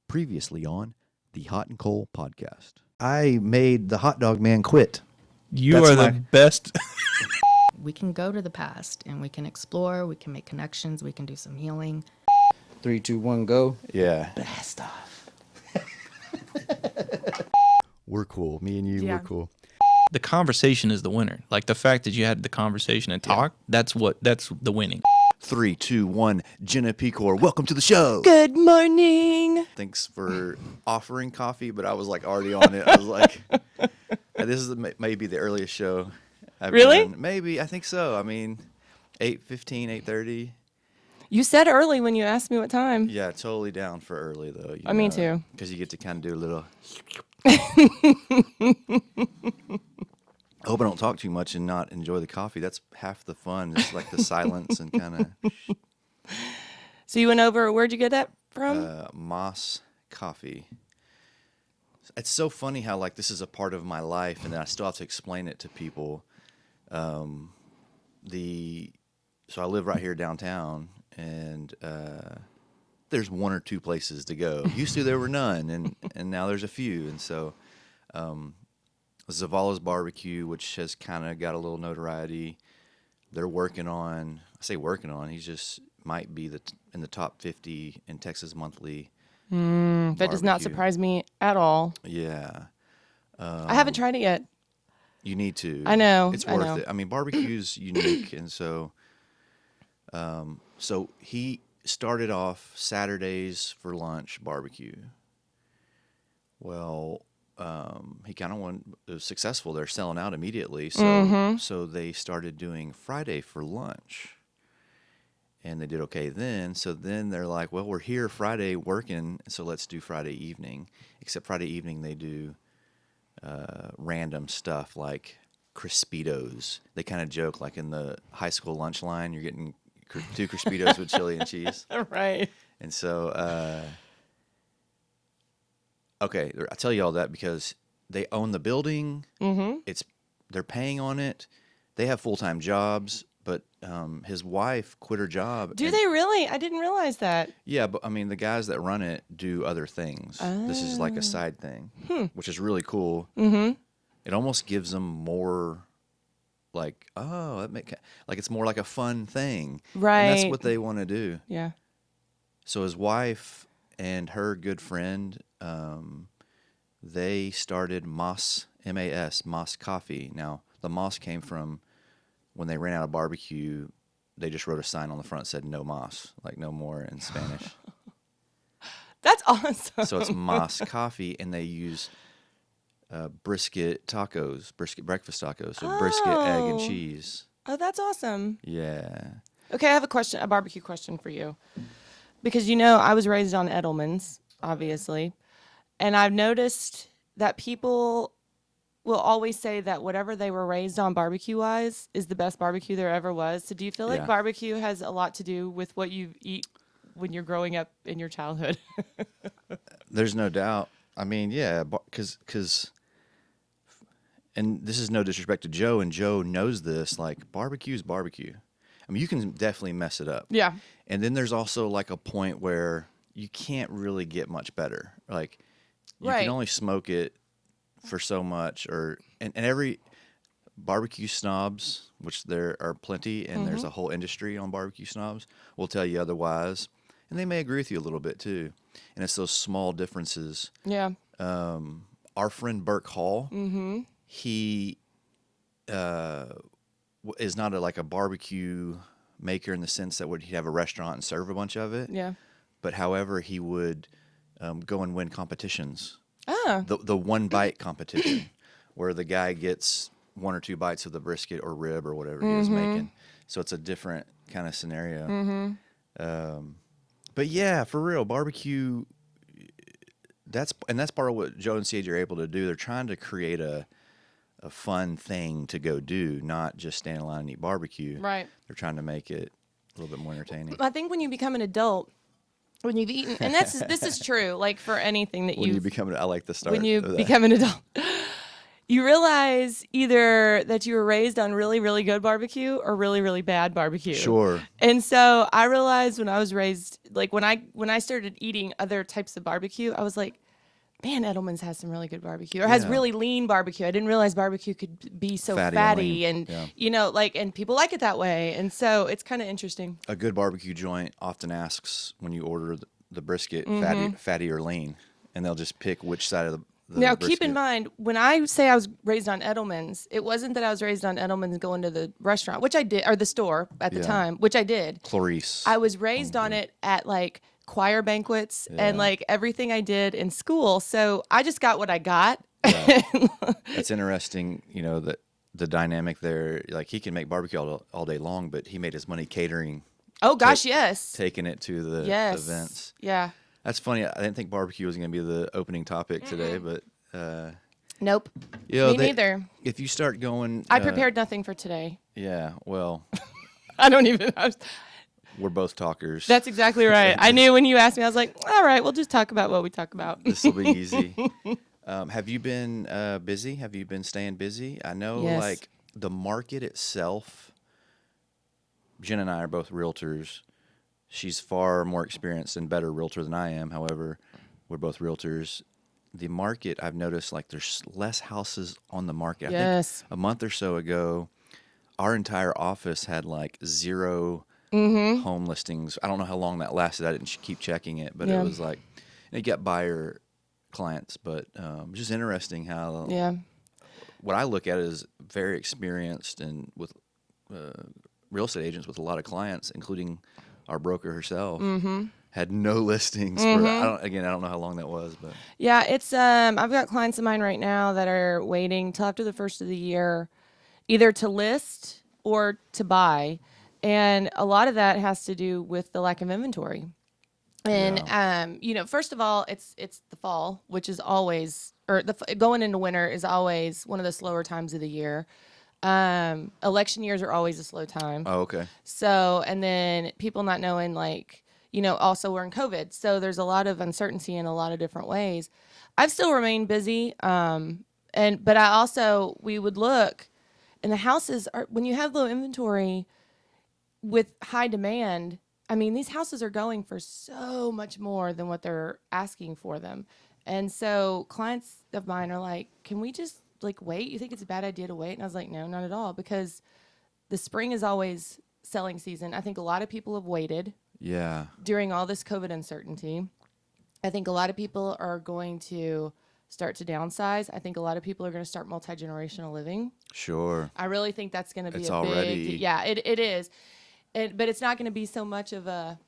Previously on the HotnCole podcast. I made the hot dog man quit. You That's are the best. We can go to the past and we can explore, we can make connections, we can do some healing. 3, 2, 1, go. Yeah. Blast off. We're cool. Me and you, Yeah. we're cool. The conversation is the winner. Like the fact that you had the conversation and talk, that's the winning. 3, 2, 1. Jenna Pecor, welcome to the show. Good morning. Thanks for offering coffee, but I was like already on it. I was like, this is maybe the earliest show I've Really? done. Maybe. I think so. I mean, 8:15, 8:30. You said early when you asked me what time. Yeah, totally down for early, though. Me too. Because you get to kind of do a little... I hope I don't talk too much and not enjoy the coffee. That's half the fun. It's like the silence and kind of... So you went over, where'd you get that from? Moss Coffee. It's so funny how like this is a part of my life, and then I still have to explain it to people. So I live right here downtown, and there's one or two places to go. Used to there were none, and now there's a few, and so Zavala's Barbecue, which has kind of got a little notoriety. They're working on. I say working on. He's just might be in the top 50 in Texas Monthly. That does not barbecue. surprise me at all. Yeah. I haven't tried it yet. You need to. I know. It's I worth know. it. I mean, barbecue's unique, and so he started off Saturdays for lunch barbecue. Well, he kind of was successful. They're selling out immediately, so they started doing Friday for lunch. And they did okay then. So then they're like, well, we're here Friday working, so let's do Friday evening. Except Friday evening they do random stuff like Crispitos. They kind of joke like in the high school lunch line, you're getting 2 Crispitos with chili and cheese. Right. And so, okay, I tell you all that because they own the building. Mm-hmm. They're paying on it. They have full-time jobs. But his wife quit her job. Do they really? I didn't realize that. Yeah, but I mean, the guys that run it do other things. This is like a side thing, which is really cool. Mm-hmm. It almost gives them more, like, like it's more like a fun thing, Right. And that's what they want to do. Yeah. So his wife and her good friend, they started Moss, M-A-S, Moss Coffee. Now the Moss came from. When they ran out of barbecue, they just wrote a sign on the front that said "No Moss," like no more in Spanish. That's awesome. So it's Moss Coffee, and they use brisket tacos, brisket breakfast tacos, so brisket, egg, and cheese. Oh, that's awesome. Yeah. Okay, I have a barbecue question for you. Because, I was raised on Edelman's, obviously. And I've noticed that people will always say that whatever they were raised on barbecue-wise is the best barbecue there ever was. So do you feel like Yeah. barbecue has a lot to do with what you eat when you're growing up in your childhood? There's no doubt. I mean, yeah, because, and this is no disrespect to Joe, and Joe knows this, like, barbecue is barbecue. I mean, you can definitely mess it up. Yeah. And then there's also, like, a point where you can't really get much better. Like, you Right. can only smoke it for so much, and every barbecue snobs, which there are plenty, and there's a whole industry on barbecue snobs, will tell you otherwise, and they may agree with you a little bit too. And it's those small differences. Yeah. Our friend Burke Hall, he is not like a barbecue maker in the sense that he'd have a restaurant and serve a bunch of it. Yeah. But however, he would go and win competitions. Ah. The one bite competition where the guy gets 1 or 2 bites of the brisket or rib or whatever he is making. So it's a different kind of scenario. But yeah, for real, barbecue, that's part of what Joe and CJ are able to do. They're trying to create a fun thing to go do, not just stand in line and eat barbecue. Right. They're trying to make it a little bit more entertaining. I think when you become an adult, when you've eaten, and this is true, like for anything that I like the start. when you of that. become an adult, you realize either that you were raised on really, really good barbecue or really, really bad barbecue. Sure. And so I realized when I was raised, like when I started eating other types of barbecue, I was like, man, Edelman's has some really good barbecue or has Yeah. really lean barbecue. I didn't realize barbecue could be so Fatty fatty, and lean. and Yeah. like, and people like it that way. And so it's kind of interesting. A good barbecue joint often asks when you order the brisket, Mm-hmm. fatty or lean, and they'll just pick which side of the Now, brisket. keep in mind, when I say I was raised on Edelman's, it wasn't that I was raised on Edelman's going to the restaurant, which I did, or the store at the Yeah. time, which I did. Clarice. I was raised on it at like choir banquets and Yeah. like everything I did in school. So I just got what I got. That's interesting, that the dynamic there. Like, he can make barbecue all day long, but he made his money catering, Oh, gosh, yes. taking it to the Yes. events. Yeah. That's funny. I didn't think barbecue was going to be the opening topic today, but Nope. me neither. If you start going, I prepared nothing for today. Yeah, well, I don't even. we're both talkers. That's exactly right. I knew when you asked me, I was like, all right, we'll just talk about what we talk about. This will be easy. Have you been busy? Have you been staying busy? I know, Yes. like, the market itself. Jen and I are both realtors. She's far more experienced and better realtor than I am. However, we're both realtors. The market, I've noticed, like, there's less houses on the market. I Yes. think a month or so ago, our entire office had like 0 Mm-hmm. home listings. I don't know how long that lasted. I didn't keep checking it, but Yeah. it was like, and it got buyer clients, but just interesting how Yeah. what I look at is very experienced and with real estate agents with a lot of clients, including our broker herself, had no listings for, I don't know how long that was, but Yeah, it's I've got clients of mine right now that are waiting till after the first of the year either to list or to buy. And a lot of that has to do with the lack of inventory. And first of all, it's the fall, which is always going into winter is always one of the slower times of the year. Election years are always a slow time. oh, okay. So, and then people not knowing, like, also we're in COVID. So there's a lot of uncertainty in a lot of different ways. I've still remained busy. But we would look, and the houses are, when you have low inventory with high demand, I mean, these houses are going for so much more than what they're asking for them. And so clients of mine are like, can we just like wait? You think it's a bad idea to wait? And I was like, no, not at all, because the spring is always selling season. I think a lot of people have waited Yeah. during all this COVID uncertainty. I think a lot of people are going to start to downsize. I think a lot of people are going to start multi-generational living. Sure. I really think that's going to be It's a already- big, yeah, it is. But it's not going to be so much of a,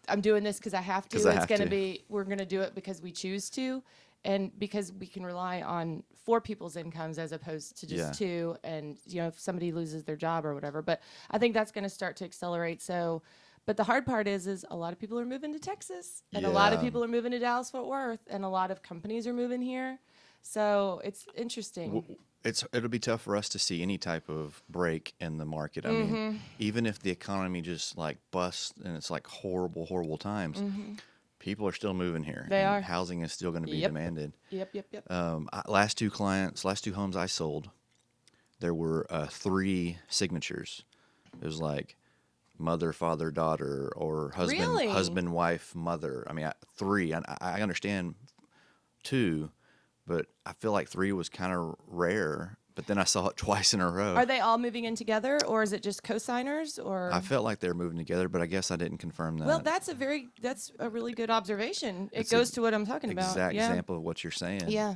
I'm doing this because I have to. 'Cause I It's have going to to. be, we're going to do it because we choose to, and because we can rely on 4 people's incomes as opposed to just Yeah. 2. And, if somebody loses their job or whatever. But I think that's going to start to accelerate. So, but the hard part is a lot of people are moving to Texas, and a lot of Yeah. people are moving to Dallas Fort Worth, and a lot of companies are moving here. So it's interesting. It'll be tough for us to see any type of break in the market. I mean, even if the economy just like busts and it's like horrible times, people are still moving here. They and are. Housing is still going to be Yep. demanded. Yep. Last 2 homes I sold, there were 3 signatures. It was like mother, father, daughter, or husband, Really? husband, wife, mother. I mean, 3. I understand 2, but I feel like 3 was kind of rare. But then I saw it twice in a row. Are they all moving in together, or is it just co-signers? Or I felt like they were moving together, but I guess I didn't confirm that. well, that's a really good observation. It It's goes a to what I'm talking about. exact Yeah. example of what you're saying. Yeah.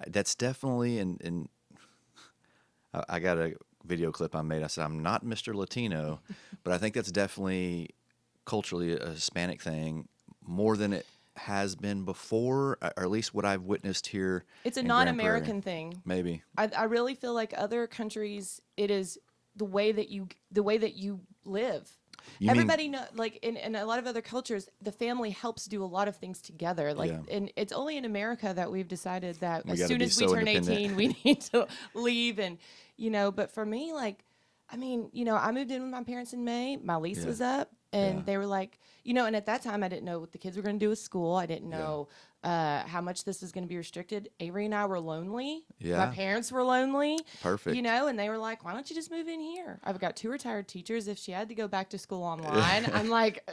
That's definitely in. I got a video clip I made. I said I'm not Mr. Latino, but I think that's definitely culturally a Hispanic thing more than it has been before, or at least what I've witnessed here. It's a in Grand non-American Prairie. thing. Maybe. I really feel like other countries, it is the way that you live. You mean- Everybody know, like in a lot of other cultures, the family helps do a lot of things together. Like, Yeah. and it's only in America that we've decided that We as gotta soon be as we so turn independent. 18, we need to leave. And but for me, like, I mean, I moved in with my parents in May. My lease Yeah. was up, And Yeah. they were like, and at that time I didn't know what the kids were going to do with school. I didn't know how much this was going to be restricted. Avery and I were lonely. Yeah. My parents were lonely. Perfect. And they were like, why don't you just move in here? I've got 2 retired teachers. If she had to go back to school online, I'm like,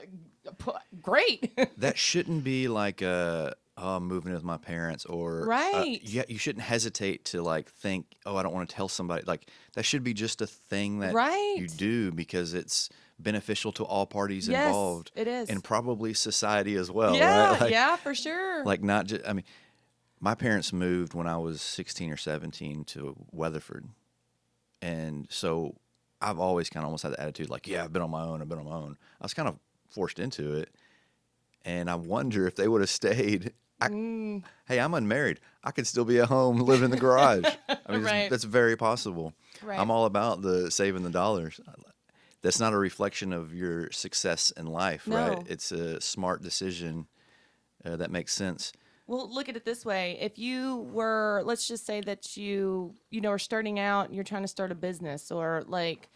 great. That shouldn't be like I'm moving with my parents, or Right. yeah, you shouldn't hesitate to like think, oh, I don't want to tell somebody. Like that should be just a thing that Right. you do because it's beneficial to all parties Yes, involved. it is. And probably society as well, yeah, right? Like, yeah, for sure. like not just. I mean, my parents moved when I was 16 or 17 to Weatherford, and so I've always kind of almost had the attitude like, yeah, I've been on my own. I was kind of forced into it. And I wonder if they would have stayed. Hey, I'm unmarried. I could still be at home, live in the garage. I mean, Right. that's very possible. Right. I'm all about the saving the dollars. That's not a reflection of your success in life, right? No. It's a smart decision that makes sense. Well, look at it this way. If you were, let's just say that are starting out and you're trying to start a business, or like,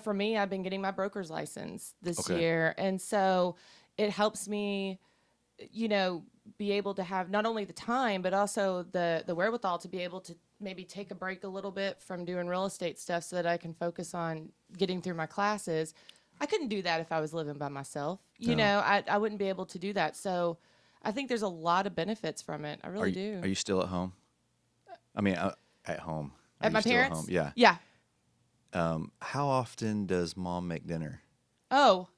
for me, I've been getting my broker's license this Okay. year. And so it helps me, be able to have not only the time, but also the wherewithal to be able to maybe take a break a little bit from doing real estate stuff so that I can focus on getting through my classes. I couldn't do that if I was living by myself. I wouldn't be able to do that. So I think there's a lot of benefits from it. I really do. Are you still at home? I mean, at home. Are At you my still parents? home? Yeah. Yeah. How often does mom make dinner? Oh,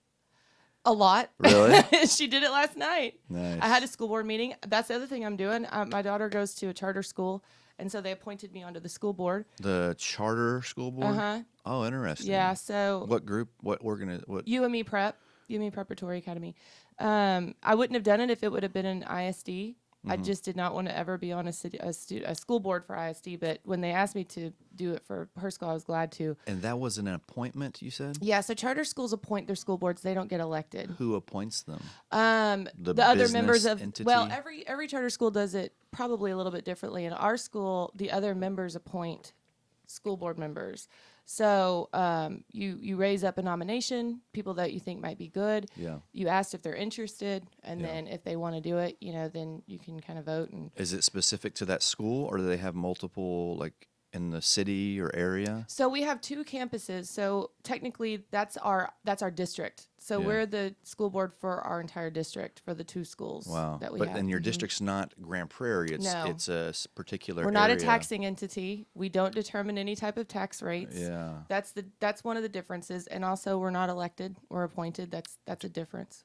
a lot. Really? She did it last night. Nice. I had a school board meeting. That's the other thing I'm doing. My daughter goes to a charter school, and so they appointed me onto the school board. The charter school board? Uh-huh. Oh, interesting. Yeah, so What group? What UME Prep, UME Preparatory Academy. I wouldn't have done it if it would have been an ISD. I just did not want to ever be on a school board for ISD, but when they asked me to do it for her school, I was glad to. And that was an appointment, you said? Yeah, so charter schools appoint their school boards. They don't get elected. Who appoints them? The other members business of entity? well, every charter school does it probably a little bit differently. In our school, the other members appoint school board members. So you raise up a nomination, people that you think might be good. Yeah. You asked if they're interested, and Yeah. then if they want to do it, then you can kind of vote. And Is it specific to that school, or do they have multiple, like in the city or area? so we have 2 campuses. So technically, that's our district. So Yeah. we're the school board for our entire district for the 2 schools Wow. that we But have. then your district's not Grand Prairie. It's No. it's a particular We're not a area. taxing entity. We don't determine any type of tax rates. Yeah. That's one of the differences. And also, we're not elected. We're appointed. That's a difference.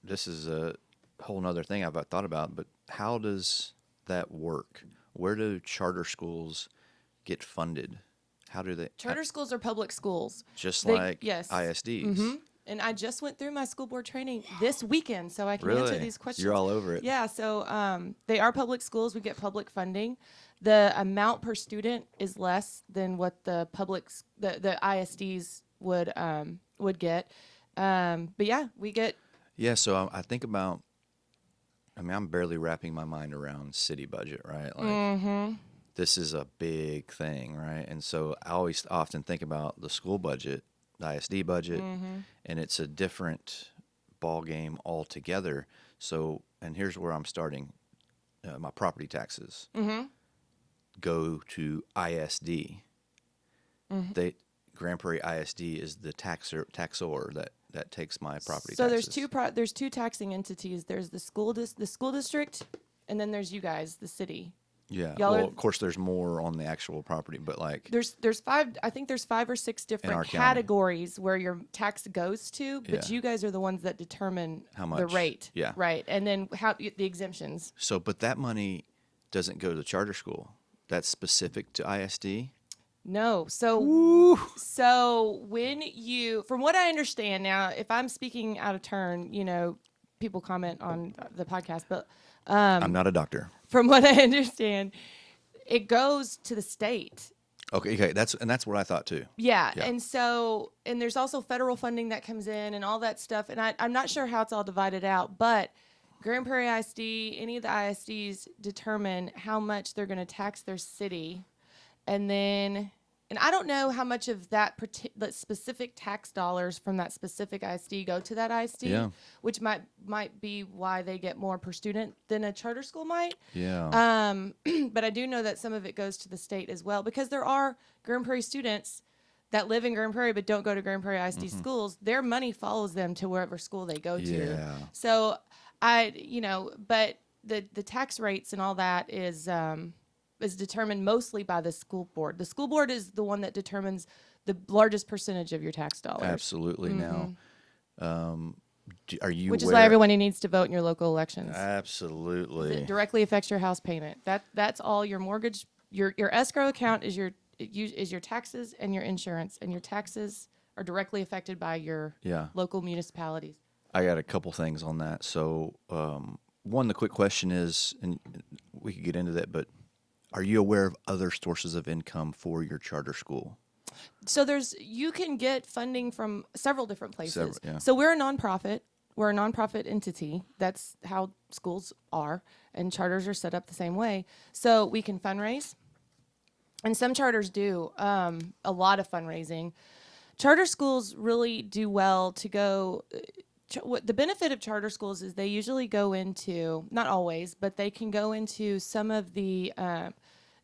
This is a whole nother thing I've thought about, but how does that work? Where do charter schools get funded? How do they? Charter schools are public schools. Just They- like yes. ISDs. And I just went through my school board training this weekend, so I can answer Really? these questions. You're all over it. Yeah, so they are public schools. We get public funding. The amount per student is less than what the the ISDs would get. But yeah, we get. Yeah, so I think about. I mean, I'm barely wrapping my mind around city budget, right? Like, this is a big thing, right? And so I always often think about the school budget, the ISD budget, and it's a different ball game altogether. So, and here's where I'm starting: my property taxes go to ISD. Grand Prairie ISD is the taxor that takes my property So taxes. there's two taxing entities. There's the school district, and then there's you guys, the city. Yeah. Y'all Well, are- of course, there's more on the actual property, but like, There's 5. I think there's 5 or 6 our different county. categories where your tax goes to, but Yeah. you guys are the ones that determine How the much. rate. Yeah. Right, and then the exemptions. so, but that money doesn't go to the charter school. That's specific to ISD. No. So when from what I understand now, if I'm speaking out of turn, people comment on the podcast, but I'm not a doctor. from what I understand, it goes to the state. Okay. That's what I thought too. Yeah. Yeah. And so, and there's also federal funding that comes in and all that stuff. And I'm not sure how it's all divided out, but Grand Prairie ISD, any of the ISDs determine how much they're going to tax their city. And then And I don't know how much of that specific tax dollars from that specific ISD go to that ISD, Yeah. which might be why they get more per student than a charter school might. Yeah. But I do know that some of it goes to the state as well, because there are Grand Prairie students that live in Grand Prairie but don't go to Grand Prairie ISD schools. Their money follows them to wherever school they go to. Yeah. So but the tax rates and all that is determined mostly by the school board. The school board is the one that determines the largest percentage of your tax dollars. Absolutely. Now, are you Which is aware? why everyone needs to vote in your local elections. Absolutely. It directly affects your house payment. That's all your mortgage. Your escrow account is your taxes and your insurance, and your taxes are directly affected by your Yeah. local municipalities. I got a couple things on that. So, one, the quick question is, and we could get into that, but are you aware of other sources of income for your charter school? So you can get funding from several different places. Several, yeah. So we're a nonprofit. We're a nonprofit entity. That's how schools are, and charters are set up the same way. So we can fundraise, and some charters do a lot of fundraising. Charter schools really do well to go. What the benefit of charter schools is they usually go into, not always, but they can go into some of the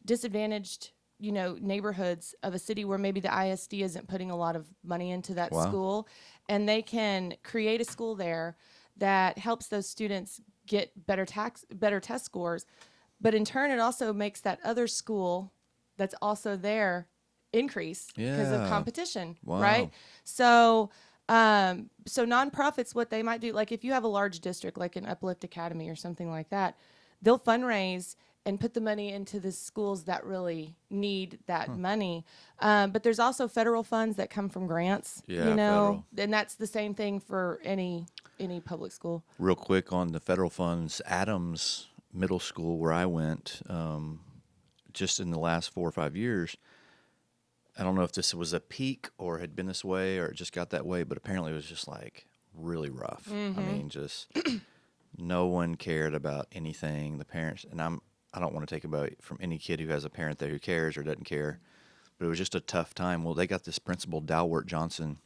disadvantaged, neighborhoods of a city where maybe the ISD isn't putting a lot of money into that Wow. school, and they can create a school there that helps those students get better test scores, but in turn it also makes that other school that's also there increase because of Yeah. competition, Wow. right? So nonprofits, what they might do, like if you have a large district like an Uplift Academy or something like that, they'll fundraise and put the money into the schools that really need that money. But there's also federal funds that come from grants, Yeah, federal. And that's the same thing for any public school. Real quick on the federal funds, Adams Middle School, where I went, just in the last 4 or 5 years, I don't know if this was a peak or had been this way or it just got that way, but apparently it was just like really rough. I mean, just no one cared about anything. The parents, and I don't want to take about from any kid who has a parent there who cares or doesn't care, but it was just a tough time. Well, they got this principal, Dalwart Johnson.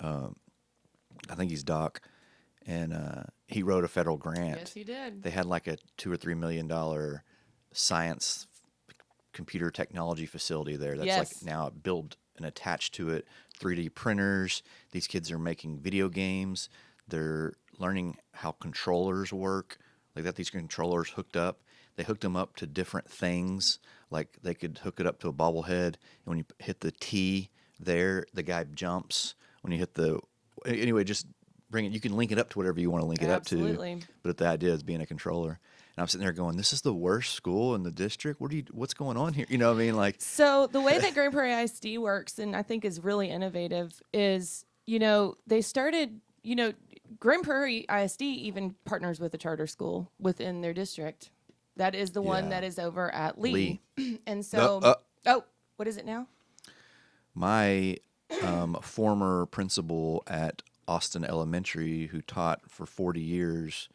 I think he's Doc, and he wrote a federal grant. Yes, he did. They had like a $2 or $3 million science computer technology facility there. That's Yes. like now built and attached to it 3D printers. These kids are making video games. They're learning how controllers work. Like that, these controllers hooked up. They hooked them up to different things. Like they could hook it up to a bobblehead, and when you hit the T there, the guy jumps. When you hit anyway, just bring it. You can link it up to whatever you want to link it up to. Absolutely. But the idea is being a controller. And I'm sitting there going, "This is the worst school in the district. What's going on here?" You know what I mean? Like, So the way that Grand Prairie ISD works, and I think is really innovative, is, they started, Grand Prairie ISD even partners with a charter school within their district. That is the one Yeah. that is over at Lee. And Uh, so, what is it now? my former principal at Austin Elementary, who taught for 40 years,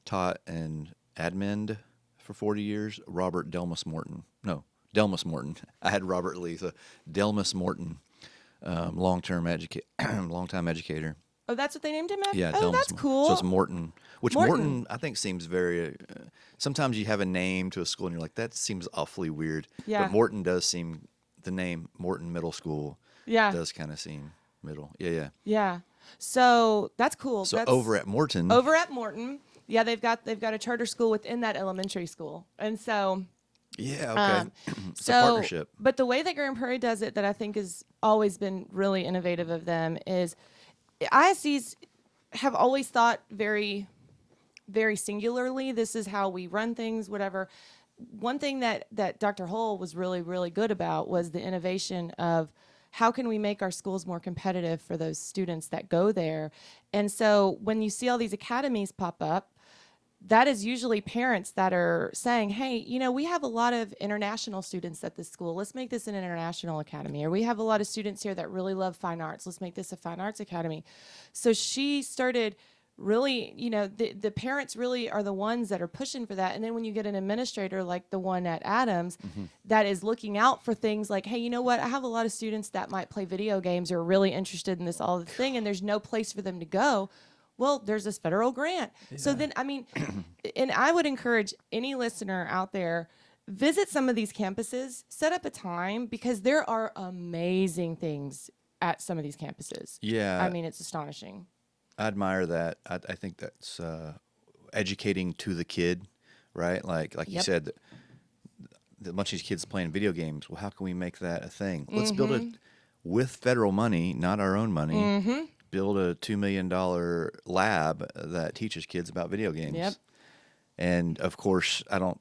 taught in admin for 40 years, Robert Delmas Morton. No, Delmas Morton. I had Robert Lee. So Delmas Morton, long-time educator. Oh, that's what they named him after? Yeah, Oh, Delmas that's Morton. cool. So it's Morton, which Morton. Morton I think seems very. Sometimes you have a name to a school and you're like, that seems awfully weird. Yeah. But Morton does seem, the name Morton Middle School Yeah. does kind of seem middle. Yeah, yeah. Yeah. So that's cool. So That's over at Morton. over at Morton. Yeah, they've got a charter school within that elementary school. And so Yeah, okay. It's so, a partnership. But the way that Grand Prairie does it, that I think has always been really innovative of them, is ISDs have always thought very, very singularly. This is how we run things, whatever. One thing that Dr. Hull was really, really good about was the innovation of how can we make our schools more competitive for those students that go there. And so when you see all these academies pop up, that is usually parents that are saying, hey, we have a lot of international students at this school. Let's make this an international academy. Or we have a lot of students here that really love fine arts. Let's make this a fine arts academy. So she started really, the parents really are the ones that are pushing for that. And then when you get an administrator like the one at Adams that is looking out for things like, hey, you know what? I have a lot of students that might play video games or are really interested in this all the thing, and there's no place for them to go. Well, there's this federal grant. So then, I mean, and I would encourage any listener out there, visit some of these campuses, set up a time, because there are amazing things at some of these campuses. Yeah. I mean, it's astonishing. I admire that. I think that's educating to the kid, right? Like you Yep. said, a bunch of these kids playing video games. Well, how can we make that a thing? Let's build it with federal money, not our own money. Build a $2 million lab that teaches kids about video games. Yep. And of course, I don't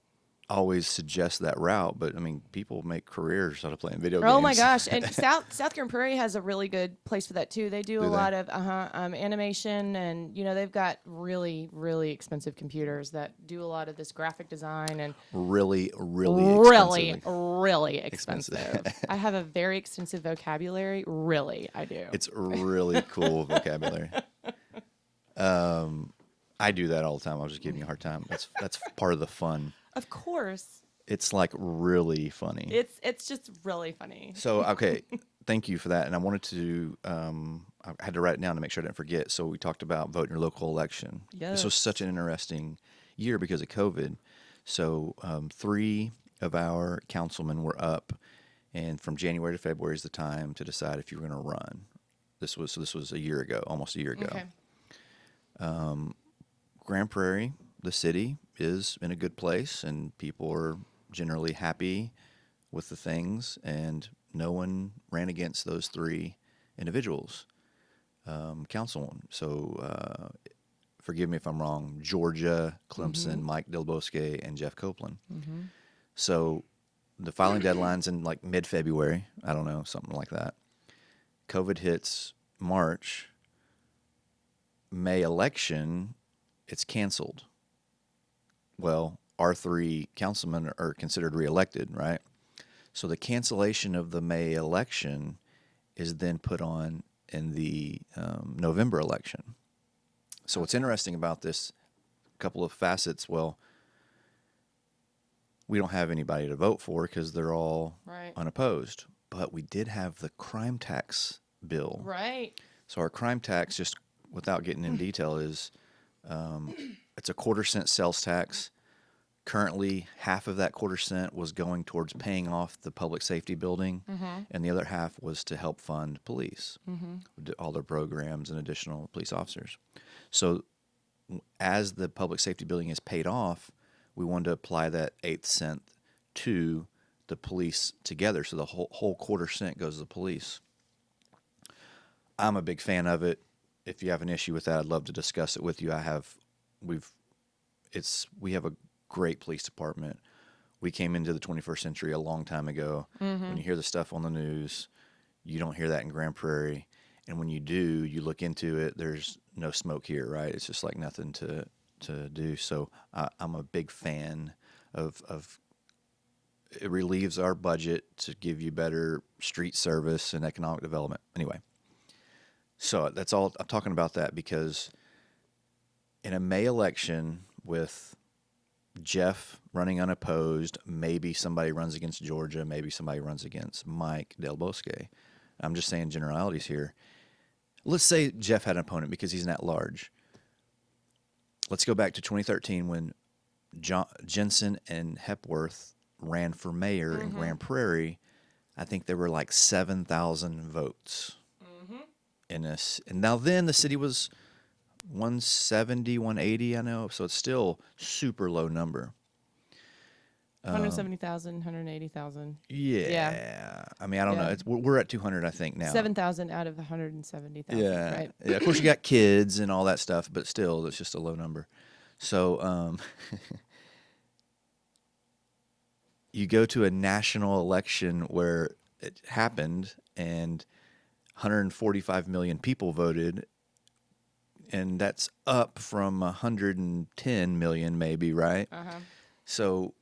always suggest that route, but I mean, people make careers out of playing video games. Oh my gosh! And South Kern Prairie has a really good place for that too. They do a they? lot of animation, and they've got really, really expensive computers that do a lot of this graphic design and Really, really, really, expensively. really expensive. I have a very extensive vocabulary. Really, I do. It's really cool vocabulary. I do that all the time. I was just giving you a hard time. That's part of the fun. Of course, It's like really funny. it's just really funny. So, okay, thank you for that. And I wanted to, I had to write it down to make sure I didn't forget. So we talked about voting your local election. This was Yes. such an interesting year because of COVID. So 3 of our councilmen were up, and from January to February is the time to decide if you were going to run. This was a year ago, almost a year ago. Okay. Grand Prairie, the city, is in a good place, and people are generally happy with the things, and no one ran against those 3 individuals, councilmen. So forgive me if I'm wrong, Georgia, Clemson, Mike Del Bosque, and Jeff Copeland. So the filing deadline's in like mid-February. I don't know, something like that. COVID hits March. May election, it's canceled. Well, our 3 councilmen are considered reelected, right? So the cancellation of the May election is then put on in the November election. So what's interesting about this, a couple of facets, well, we don't have anybody to vote for because they're all Right. unopposed. But we did have the crime tax bill. Right. So our crime tax, just without getting in detail, is it's a 1/4 cent sales tax. Currently, half of that 1/4 cent was going towards paying off the public safety building, and the other half was to help fund police, all their programs and additional police officers. So as the public safety building is paid off, we wanted to apply that 1/8 cent to the police together. So the whole 1/4 cent goes to the police. I'm a big fan of it. If you have an issue with that, I'd love to discuss it with you. We have a great police department. We came into the 21st century a long time ago. When you hear the stuff on the news, you don't hear that in Grand Prairie. And when you do, you look into it, there's no smoke here, right? It's just like nothing to do. So I'm a big fan of it relieves our budget to give you better street service and economic development. Anyway, so that's all. I'm talking about that because in a May election with Jeff running unopposed, maybe somebody runs against Georgia, maybe somebody runs against Mike Del Bosque. I'm just saying generalities here. Let's say Jeff had an opponent because he's an at-large. Let's go back to 2013 when Jensen and Hepworth ran for mayor in Grand Prairie. I think there were like 7,000 votes in this. And now then the city was 170, 180, I know. So it's still super low number. 170,000, 180,000. Yeah. I mean, I don't Yeah. know. We're at 200, I think, now. 7,000 out of 170,000. Yeah. Right. Yeah. Of course, you got kids and all that stuff, but still, it's just a low number. So you go to a national election where it happened and 145 million people voted, and that's up from 110 million maybe, right? So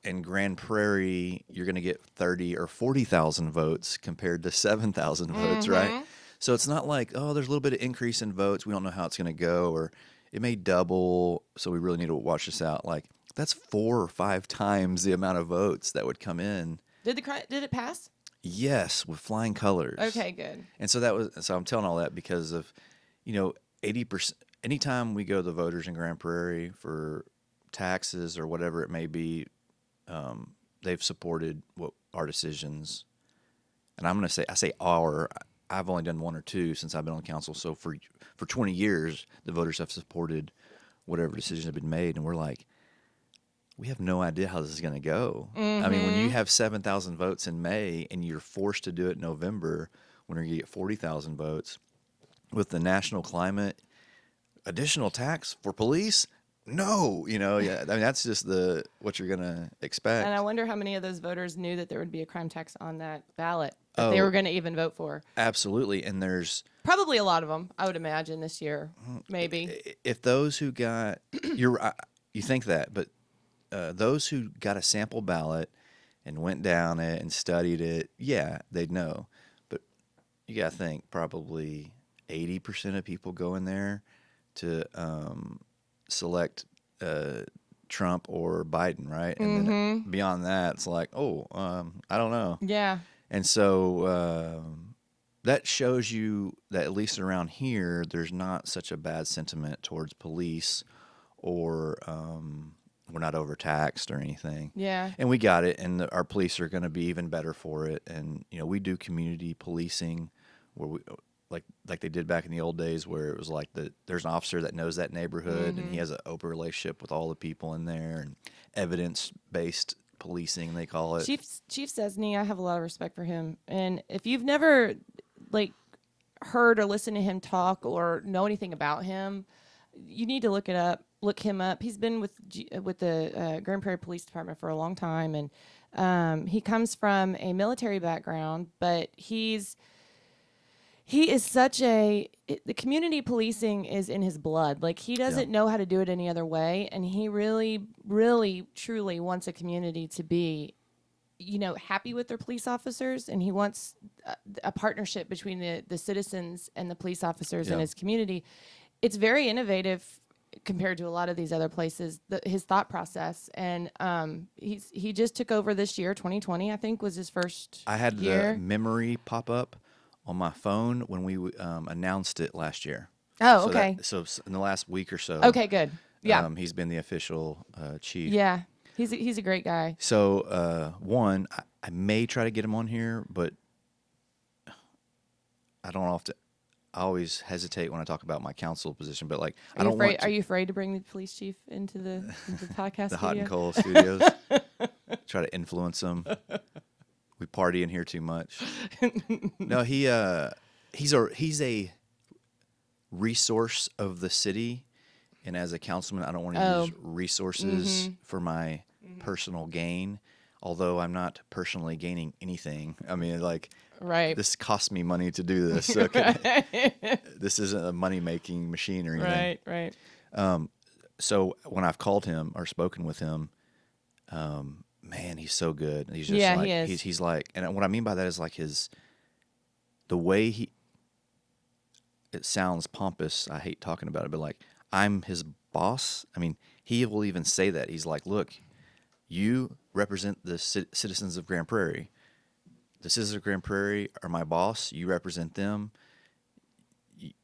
in Grand Prairie, you're going to get 30 or 40,000 votes compared to 7,000 votes, right? So it's not like, oh, there's a little bit of increase in votes. We don't know how it's going to go, or it may double. So we really need to watch this out. Like that's 4 or 5 times the amount of votes that would come in. Did it pass? Yes, with flying colors. Okay, good. And so I'm telling all that because of, 80%. Anytime we go to the voters in Grand Prairie for taxes or whatever it may be, they've supported our decisions. And I'm going to say, I've only done 1 or 2 since I've been on council. So for 20 years, the voters have supported whatever decisions have been made. And we're like, we have no idea how this is going to go. I mean, when you have 7,000 votes in May and you're forced to do it in November, when you get 40,000 votes, with the national climate, additional tax for police? No, yeah. I mean, that's just what you're going to expect. And I wonder how many of those voters knew that there would be a crime tax on that ballot that they were going to even vote for. Absolutely. And there's probably a lot of them, I would imagine, this year, maybe. If those who got, you think that, but those who got a sample ballot and went down it and studied it, yeah, they'd know. But you got to think probably 80% of people go in there to select Trump or Biden, right? And then beyond that, it's like, I don't know. Yeah. And so that shows you that at least around here, there's not such a bad sentiment towards police or we're not overtaxed or anything. Yeah. And we got it, and our police are going to be even better for it. And, we do community policing where we like they did back in the old days where it was like there's an officer that knows that neighborhood and he has an open relationship with all the people in there, and evidence-based policing, they call it. Chief Sesney, I have a lot of respect for him. And if you've never heard or listened to him talk or know anything about him, you need to look him up. He's been with the Grand Prairie Police Department for a long time, and he comes from a military background, but he is the community policing is in his blood. Like, he doesn't know how to do it any other way. And he really, really, truly wants a community to be, happy with their police officers. And he wants a partnership between the citizens and the police officers in his community. It's very innovative compared to a lot of these other places, his thought process. And he just took over this year, 2020, I think, was his first I had year. the memory pop up on my phone when we announced it last year. Oh, okay. So in the last week or so. Okay, good. Yeah. He's been the official chief. Yeah. He's a great guy. So I may try to get him on here, but I don't often. I always hesitate when I talk about my council position, but Are you afraid to bring the police chief into the podcast? the studio? HotnCole studios. Try to influence him. We party in here too much. No, he's a resource of the city, and as a councilman, I don't want to use resources for my personal gain. Although I'm not personally gaining anything. I mean, right. This costs me money to do this. Okay. This isn't a money-making machine or anything. Right. So when I've called him or spoken with him, man, he's so good. He's just he is. He's like, and what I mean by that is the way it sounds pompous. I hate talking about it, but I'm his boss. I mean, he will even say that. He's like, look, you represent the citizens of Grand Prairie. The citizens of Grand Prairie are my boss. You represent them.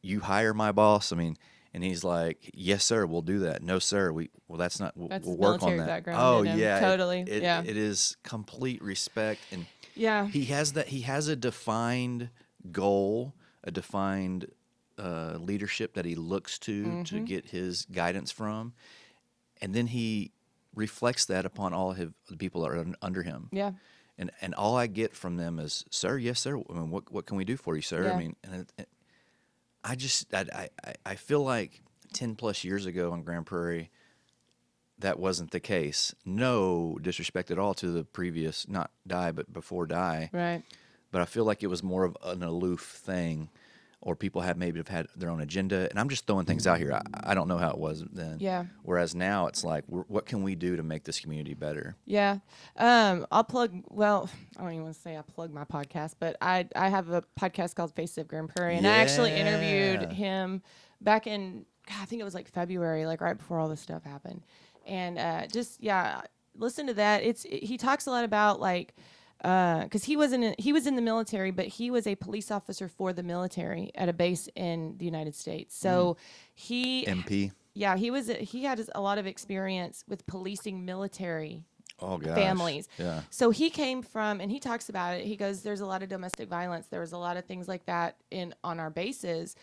You hire my boss. I mean, and he's like, yes, sir, we'll do that. No, sir, that's not. We'll work on that. Background Oh in him. yeah, Totally. It is complete respect, and he has that. He has a defined goal, a defined leadership that he looks to get his guidance from, and then he reflects that upon all the people that are under him. Yeah. And all I get from them is, sir, yes, sir. I mean, what can we do for you, sir? Yeah. I mean, and I feel like 10 plus years ago on Grand Prairie, that wasn't the case. No disrespect at all to the previous, not die, but before die. Right. But I feel like it was more of an aloof thing, or people have had their own agenda. And I'm just throwing things out here. I don't know how it was then. Yeah. Whereas now it's like, what can we do to make this community better? Yeah. I'll plug, I don't even want to say I plug my podcast, but I have a podcast called Face of Grand Prairie, and I actually interviewed him back in God, I think it was like February, like right before all this stuff happened. And just, yeah, listen to that. He talks a lot about like, because he was in the military, but he was a police officer for the military at a base in the United States. So he, MP. yeah, he had a lot of experience with policing military Oh gosh. families. Yeah. So he came from, and he talks about it. He goes, "There's a lot of domestic violence. There was a lot of things like that on our bases,"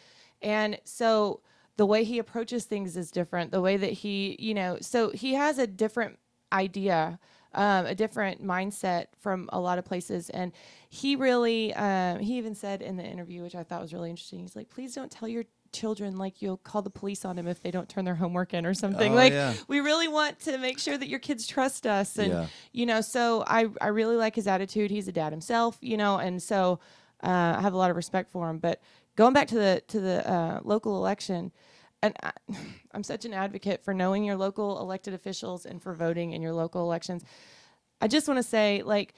and so the way he approaches things is different. The way that he, so he has a different idea, a different mindset from a lot of places. And he really, he even said in the interview, which I thought was really interesting, he's like, please don't tell your children like you'll call the police on them if they don't turn their homework in or something. Oh, like yeah. we really want to make sure that your kids trust us. And, Yeah. So I really like his attitude. He's a dad himself, and so I have a lot of respect for him. But going back to the local election, and I'm such an advocate for knowing your local elected officials and for voting in your local elections. I just want to say, like,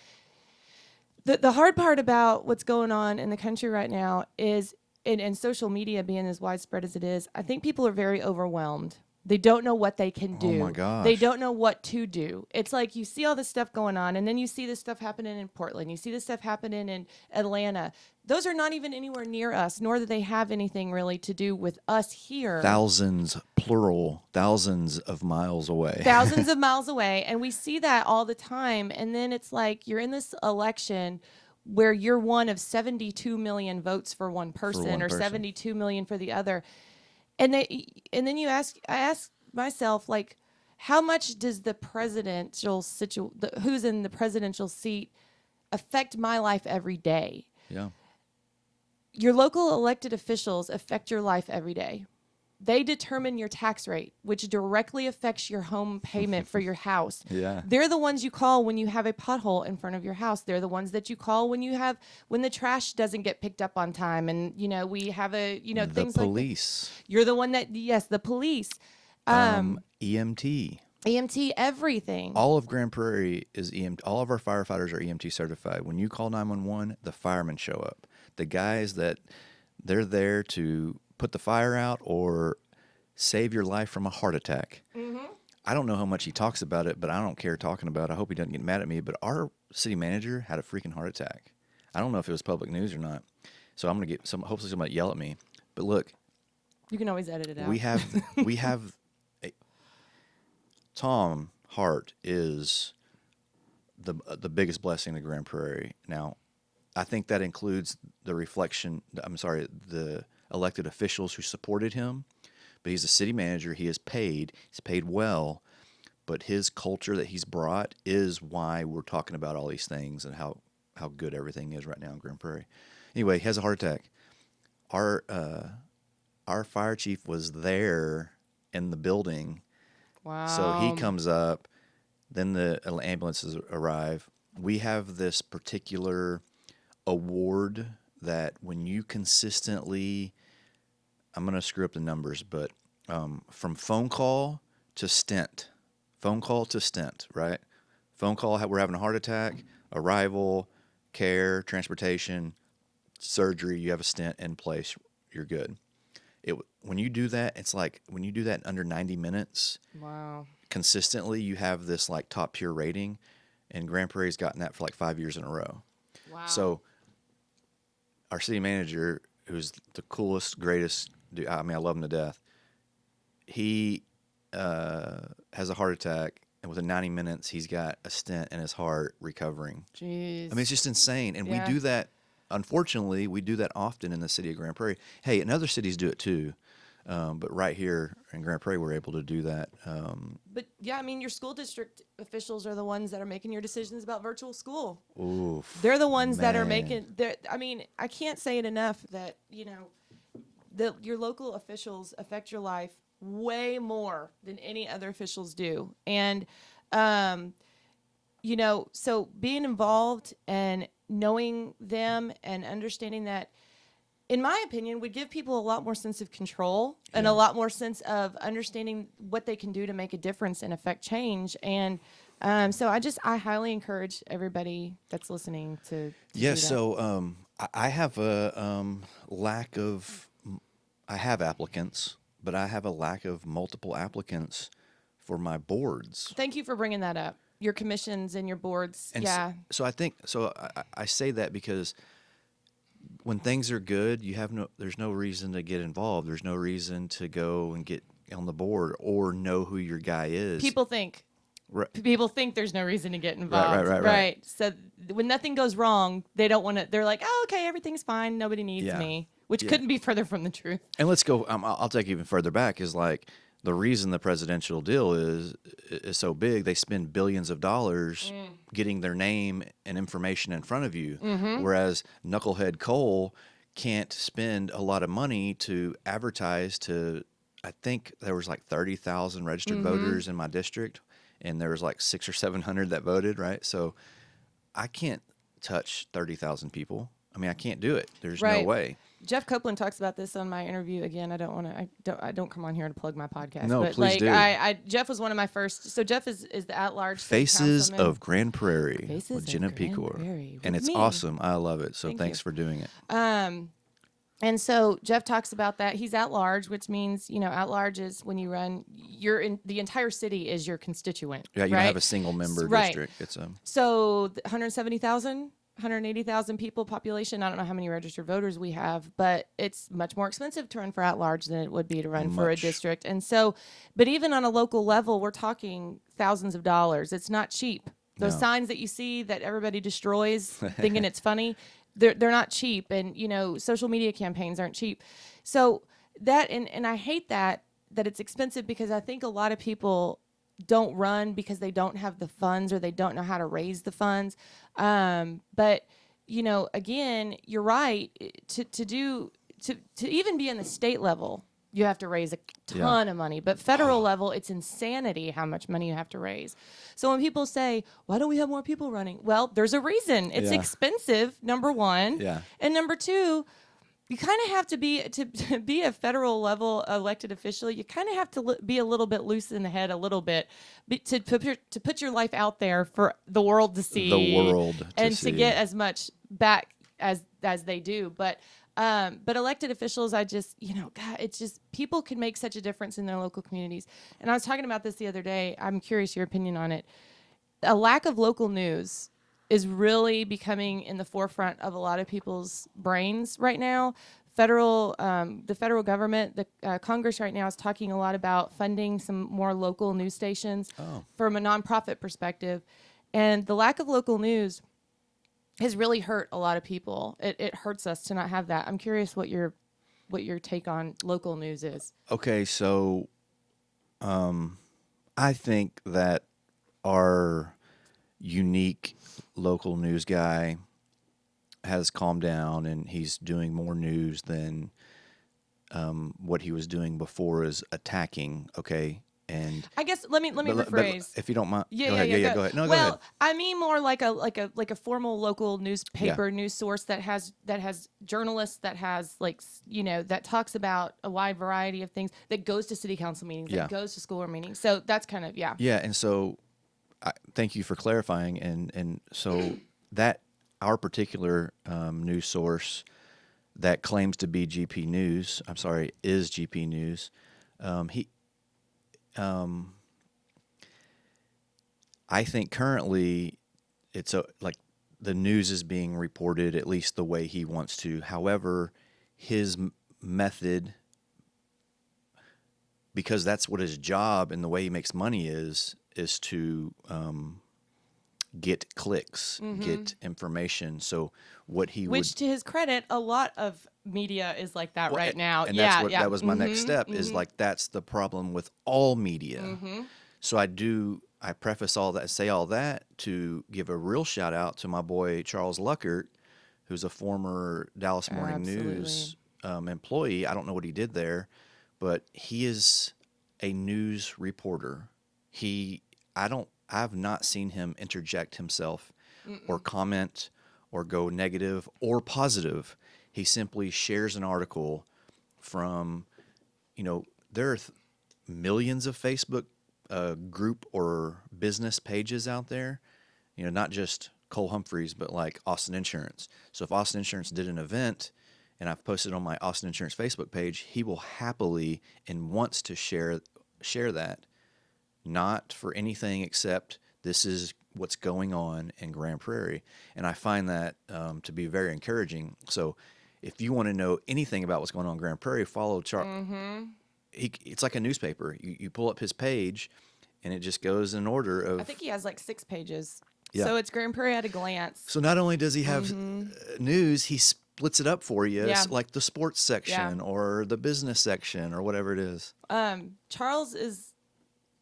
the hard part about what's going on in the country right now is, and social media being as widespread as it is, I think people are very overwhelmed. They don't know what they can do. Oh my gosh. They don't know what to do. It's like you see all this stuff going on, and then you see this stuff happening in Portland. You see this stuff happening in Atlanta. Those are not even anywhere near us, nor do they have anything really to do with us here. Thousands, plural, thousands of miles away. Thousands of miles away. And we see that all the time. And then it's like you're in this election where you're one of 72 million votes for one person, or 72 million for the other. And then I ask myself, like, how much does the presidential who's in the presidential seat affect my life every day? Yeah. Your local elected officials affect your life every day. They determine your tax rate, which directly affects your home payment for your house. Yeah. They're the ones you call when you have a pothole in front of your house. They're the ones that you call when the trash doesn't get picked up on time. And, we have The things police. like that. You're the one the police. EMT. EMT, everything. All of Grand Prairie is EMT. All of our firefighters are EMT certified. When you call 911, the firemen show up. The guys they're there to put the fire out or save your life from a heart attack. Mm-hmm. I don't know how much he talks about it, but I don't care talking about it. I hope he doesn't get mad at me. But our city manager had a freaking heart attack. I don't know if it was public news or not. So I'm gonna get hopefully somebody yell at me. But look, You can always edit it out. we have Tom Hart is the biggest blessing to Grand Prairie. Now, I think that includes the elected officials who supported him, but he's a city manager. He's paid well, but his culture that he's brought is why we're talking about all these things and how good everything is right now in Grand Prairie. Anyway, he has a heart attack. Our fire chief was there in the building. Wow. So he comes up, then the ambulances arrive. We have this particular award that when you consistently, I'm going to screw up the numbers, but from phone call to stent, right? Phone call, we're having a heart attack, arrival, care, transportation, surgery, you have a stent in place, you're good. When you do that, it's like when you do that in under 90 minutes, Wow. consistently, you have this like top tier rating, and Grand Prairie's gotten that for like 5 years in a row. Wow. So our city manager, who's the coolest, greatest dude, I mean, I love him to death. He has a heart attack, and within 90 minutes, he's got a stent in his heart recovering. Jeez. I mean, it's just insane. And Yeah. we do that, unfortunately, we do that often in the city of Grand Prairie. Hey, and other cities do it too. But right here in Grand Prairie, we're able to do that. But yeah, I mean, your school district officials are the ones that are making your decisions about virtual school. Oof, They're the ones that are man. making. I mean, I can't say it enough that your local officials affect your life way more than any other officials do, and so being involved and knowing them and understanding that, in my opinion, would give people a lot more sense of control and a lot more sense of understanding what they can do to make a difference and affect change. And so I highly encourage everybody that's listening to do that. So I have a lack of. I have applicants, but I have a lack of multiple applicants for my boards. Thank you for bringing that up. Your commissions and your boards. And yeah. so I think so. I say that because when things are good, there's no reason to get involved. There's no reason to go and get on the board or know who your guy is. People think. Right. People think there's no reason to get involved. Right. So when nothing goes wrong, they don't want to. They're like, oh, okay, everything's fine. Nobody needs me, which couldn't be further from the truth. And let's go. I'll take even further back. Is like the reason the presidential deal is so big. They spend billions of dollars getting their name and information in front of you, whereas Knucklehead Cole can't spend a lot of money to advertise to. I think there was like 30,000 registered voters in my district, and there was like 600 or 700 that voted. Right, so I can't touch 30,000 people. I mean, I can't do it. There's no way. Jeff Copeland talks about this on my interview. Again, I don't want to. I don't come on here to plug my podcast. No, but please do. Jeff was one of my first. So Jeff is the at-large Faces councilman. of Grand Prairie Faces with of Jenna Grand Pecor, Prairie and with it's me. awesome. I love it. So Thank thanks you. for doing it. And so Jeff talks about that. He's at large, which means, at large is when you run, you're in the entire city is your constituent. Yeah, you right? don't have a single member Right. district. It's So 170,000, 180,000 people population. I don't know how many registered voters we have, but it's much more expensive to run for at large than it would be to run for a Much. district. And so, but even on a local level, we're talking thousands of dollars. It's not cheap. Those No. signs that you see that everybody destroys thinking it's funny, they're not cheap. And, social media campaigns aren't cheap. So that, and I hate that it's expensive because I think a lot of people don't run because they don't have the funds or they don't know how to raise the funds. But, again, you're right. To even be in the state level, you have to raise a ton of money. But federal level, it's insanity how much money you have to raise. So when people say, why don't we have more people running? Well, there's a reason. It's expensive, number one. Yeah. And number two, you kind of have to be a federal level elected official. You kind of have to be a little bit loose in the head, a little bit, to put your life out there for the world to see, to get as much back as they do. But elected officials, God, it's just people can make such a difference in their local communities. And I was talking about this the other day. I'm curious your opinion on it. A lack of local news is really becoming in the forefront of a lot of people's brains right now. The federal government, the Congress right now is talking a lot about funding some more local news stations from a nonprofit perspective. And the lack of local news has really hurt a lot of people. It hurts us to not have that. I'm curious what your take on local news is. Okay, so I think that our unique local news guy has calmed down and he's doing more news than what he was doing before is attacking. Okay. And I guess let me rephrase. If you don't mind, Yeah, go ahead. Go ahead. No, go ahead. I mean more like a formal local newspaper, news source that has journalists, that has that talks about a wide variety of things, that goes to city council meetings, that goes to school board meetings. So that's kind of Yeah, and so thank you for clarifying. And so that our particular news source that claims to be GP News, is GP News. I think currently it's the news is being reported at least the way he wants to. However, his method, because that's what his job and the way he makes money is to get clicks, get information. So which to his credit, a lot of media is like that right now. And that was my next step is that's the problem with all media. So I preface all that, say all that to give a real shout out to my boy Charles Luckert, who's a former Dallas Morning News employee. I don't know what he did there, but he is a news reporter. I've not seen him interject himself or comment or go negative or positive. He simply shares an article from, there are millions of Facebook group or business pages out there, not just Cole Humphreys, but like Austin Insurance. So if Austin Insurance did an event and I've posted on my Austin Insurance Facebook page, he will happily and wants to share that, not for anything except this is what's going on in Grand Prairie. And I find that to be very encouraging. So if you want to know anything about what's going on in Grand Prairie, follow Charles. It's like a newspaper. You pull up his page, and it just goes in order of. I think he has like 6 pages. Yeah. So it's Grand Prairie at a glance. So not only does he have news, he splits it up for you, Yeah. like the sports section Yeah. or the business section or whatever it is. Charles is,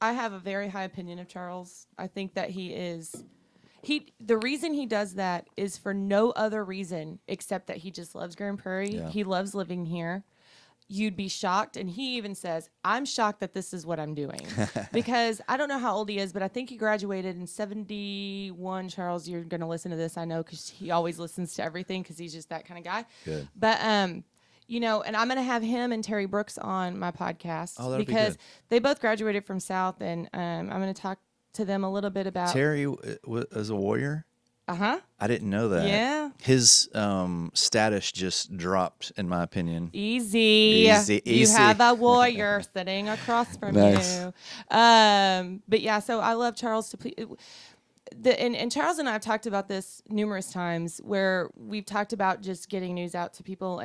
I have a very high opinion of Charles. I think that the reason he does that is for no other reason except that he just loves Grand Prairie. Yeah. He loves living here. You'd be shocked. And he even says, I'm shocked that this is what I'm doing. Because I don't know how old he is, but I think he graduated in 71. Charles, you're going to listen to this, I know, because he always listens to everything because he's just that kind of guy. Good. But, and I'm going to have him and Terry Brooks on my podcast Oh, that'll be because good. they both graduated from South, and I'm going to talk to them a little bit about. Terry was a Warrior? Uh-huh. I didn't know that. Yeah. His status just dropped, in my opinion. Easy. You Easy. have a warrior sitting across from Nice. you. But yeah, so I love Charles to please. And Charles and I have talked about this numerous times where we've talked about just getting news out to people,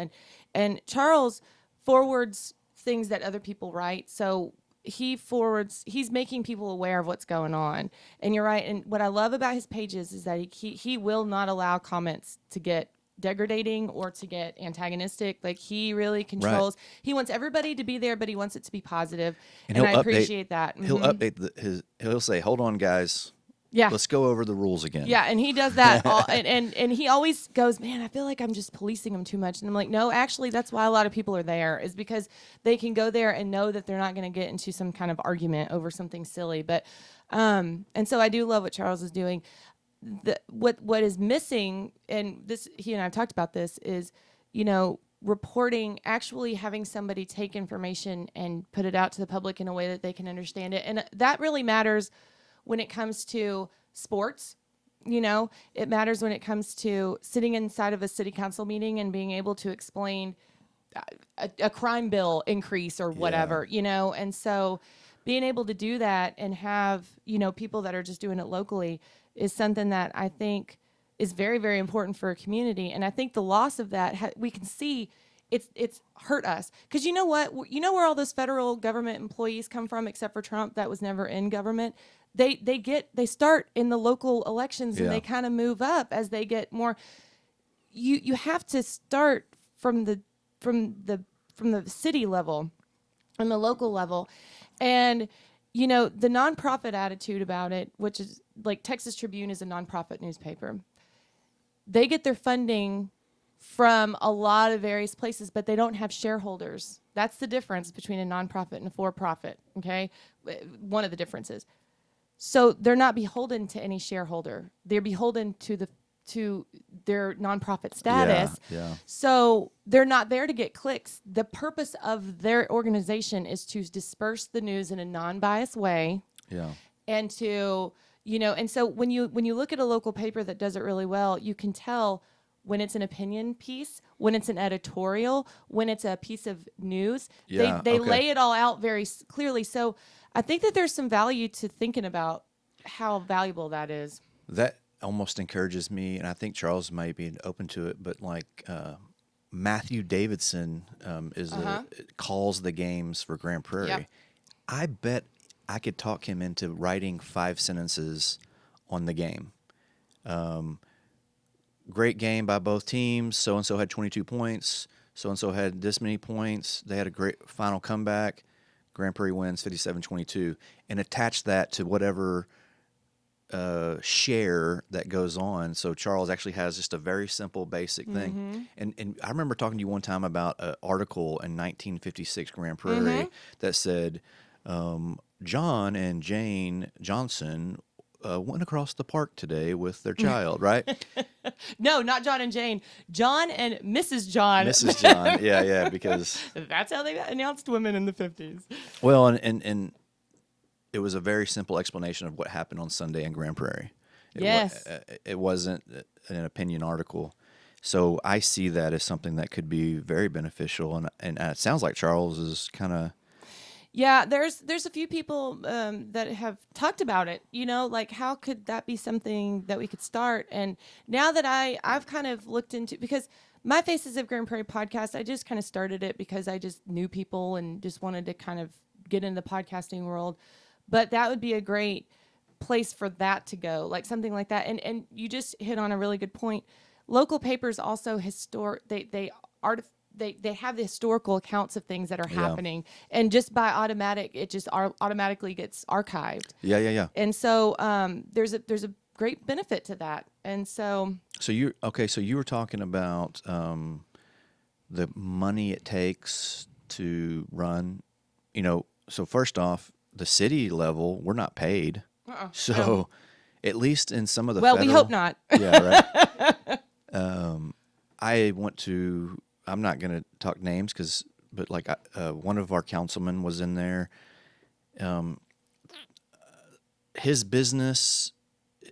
and Charles forwards things that other people write. So he's making people aware of what's going on. And you're right. And what I love about his pages is that he will not allow comments to get degrading or to get antagonistic. Like, he really controls. Right. He wants everybody to be there, but he wants it to be positive. And I appreciate that. He'll update he'll say, hold on, guys. Yeah. Let's go over the rules again. Yeah, and he does that. And he always goes, man, I feel like I'm just policing them too much. And I'm like, no, actually, that's why a lot of people are there, is because they can go there and know that they're not going to get into some kind of argument over something silly. But, and so I do love what Charles is doing. What is missing, and this, he and I have talked about this, is, reporting, actually having somebody take information and put it out to the public in a way that they can understand it. And that really matters when it comes to sports. It matters when it comes to sitting inside of a city council meeting and being able to explain a crime bill increase or whatever, and so being able to do that and have, people that are just doing it locally is something that I think is very, very important for a community. And I think the loss of that, we can see it's hurt us. Because you know what? You know where all those federal government employees come from, except for Trump, that was never in government? They start in the local elections and they kind of move up as they get more. You have to start from the city level, from the local level, and the nonprofit attitude about it, which is like Texas Tribune is a nonprofit newspaper. They get their funding from a lot of various places, but they don't have shareholders. That's the difference between a nonprofit and a for-profit. Okay, one of the differences. So they're not beholden to any shareholder. They're beholden to their nonprofit status. Yeah. So they're not there to get clicks. The purpose of their organization is to disperse the news in a non-biased way. Yeah. And to, and so when you look at a local paper that does it really well, you can tell when it's an opinion piece, when it's an editorial, when it's a piece of news. Yeah, They okay. lay it all out very clearly. So I think that there's some value to thinking about how valuable that is. That almost encourages me, and I think Charles might be open to it, but like Matthew Davidson calls the games for Grand Prairie. Yep. I bet I could talk him into writing 5 sentences on the game. Great game by both teams. So-and-so had 22 points. So-and-so had this many points. They had a great final comeback. Grand Prairie wins 57-22. And attach that to whatever share that goes on. So Charles actually has just a very simple, basic thing. And I remember talking to you one time about an article in 1956 Grand Prairie that said John and Jane Johnson went across the park today with their child, right? No, not John and Jane. John and Mrs. John. Mrs. John, yeah, because that's how they announced women in the 50s. well, and it was a very simple explanation of what happened on Sunday in Grand Prairie. Yes. It wasn't an opinion article. So I see that as something that could be very beneficial, and it sounds like Charles is kind of Yeah, there's a few people that have talked about it. Like how could that be something that we could start? And now that I've kind of looked into, because my Faces of Grand Prairie podcast, I just kind of started it because I just knew people and just wanted to kind of get into the podcasting world. But that would be a great place for that to go, like something like that. And you just hit on a really good point. Local papers also they have the historical accounts of things that are happening, and just by automatic, it just automatically gets archived. yeah. And so there's a great benefit to that. And so So you were talking about the money it takes to run. So first off, the city level, we're not paid. So at least in some of the we federal, hope not. Yeah, right. I'm not going to talk names but like one of our councilmen was in there. His business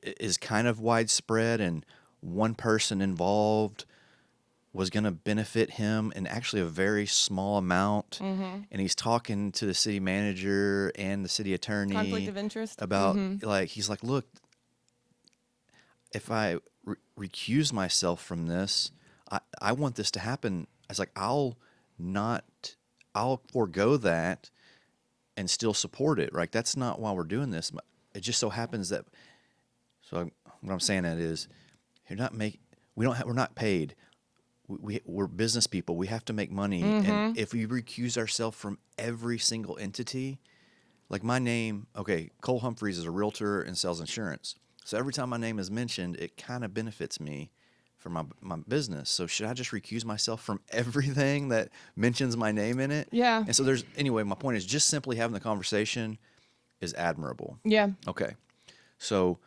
is kind of widespread, and one person involved was going to benefit him in actually a very small amount. And he's talking to the city manager and the city attorney Conflict of interest about he's like, look, if I recuse myself from this, I want this to happen. I was like, I'll forego that and still support it. Right? That's not why we're doing this. It just so happens that. So what I'm saying that is, we're not paid. We're business people. We have to make money, and if we recuse ourselves from every single entity, like my name, okay, Cole Humphreys is a realtor and sells insurance. So every time my name is mentioned, it kind of benefits me for my business. So should I just recuse myself from everything that mentions my name in it? Yeah. And so my point is just simply having the conversation is admirable. Yeah. Okay. So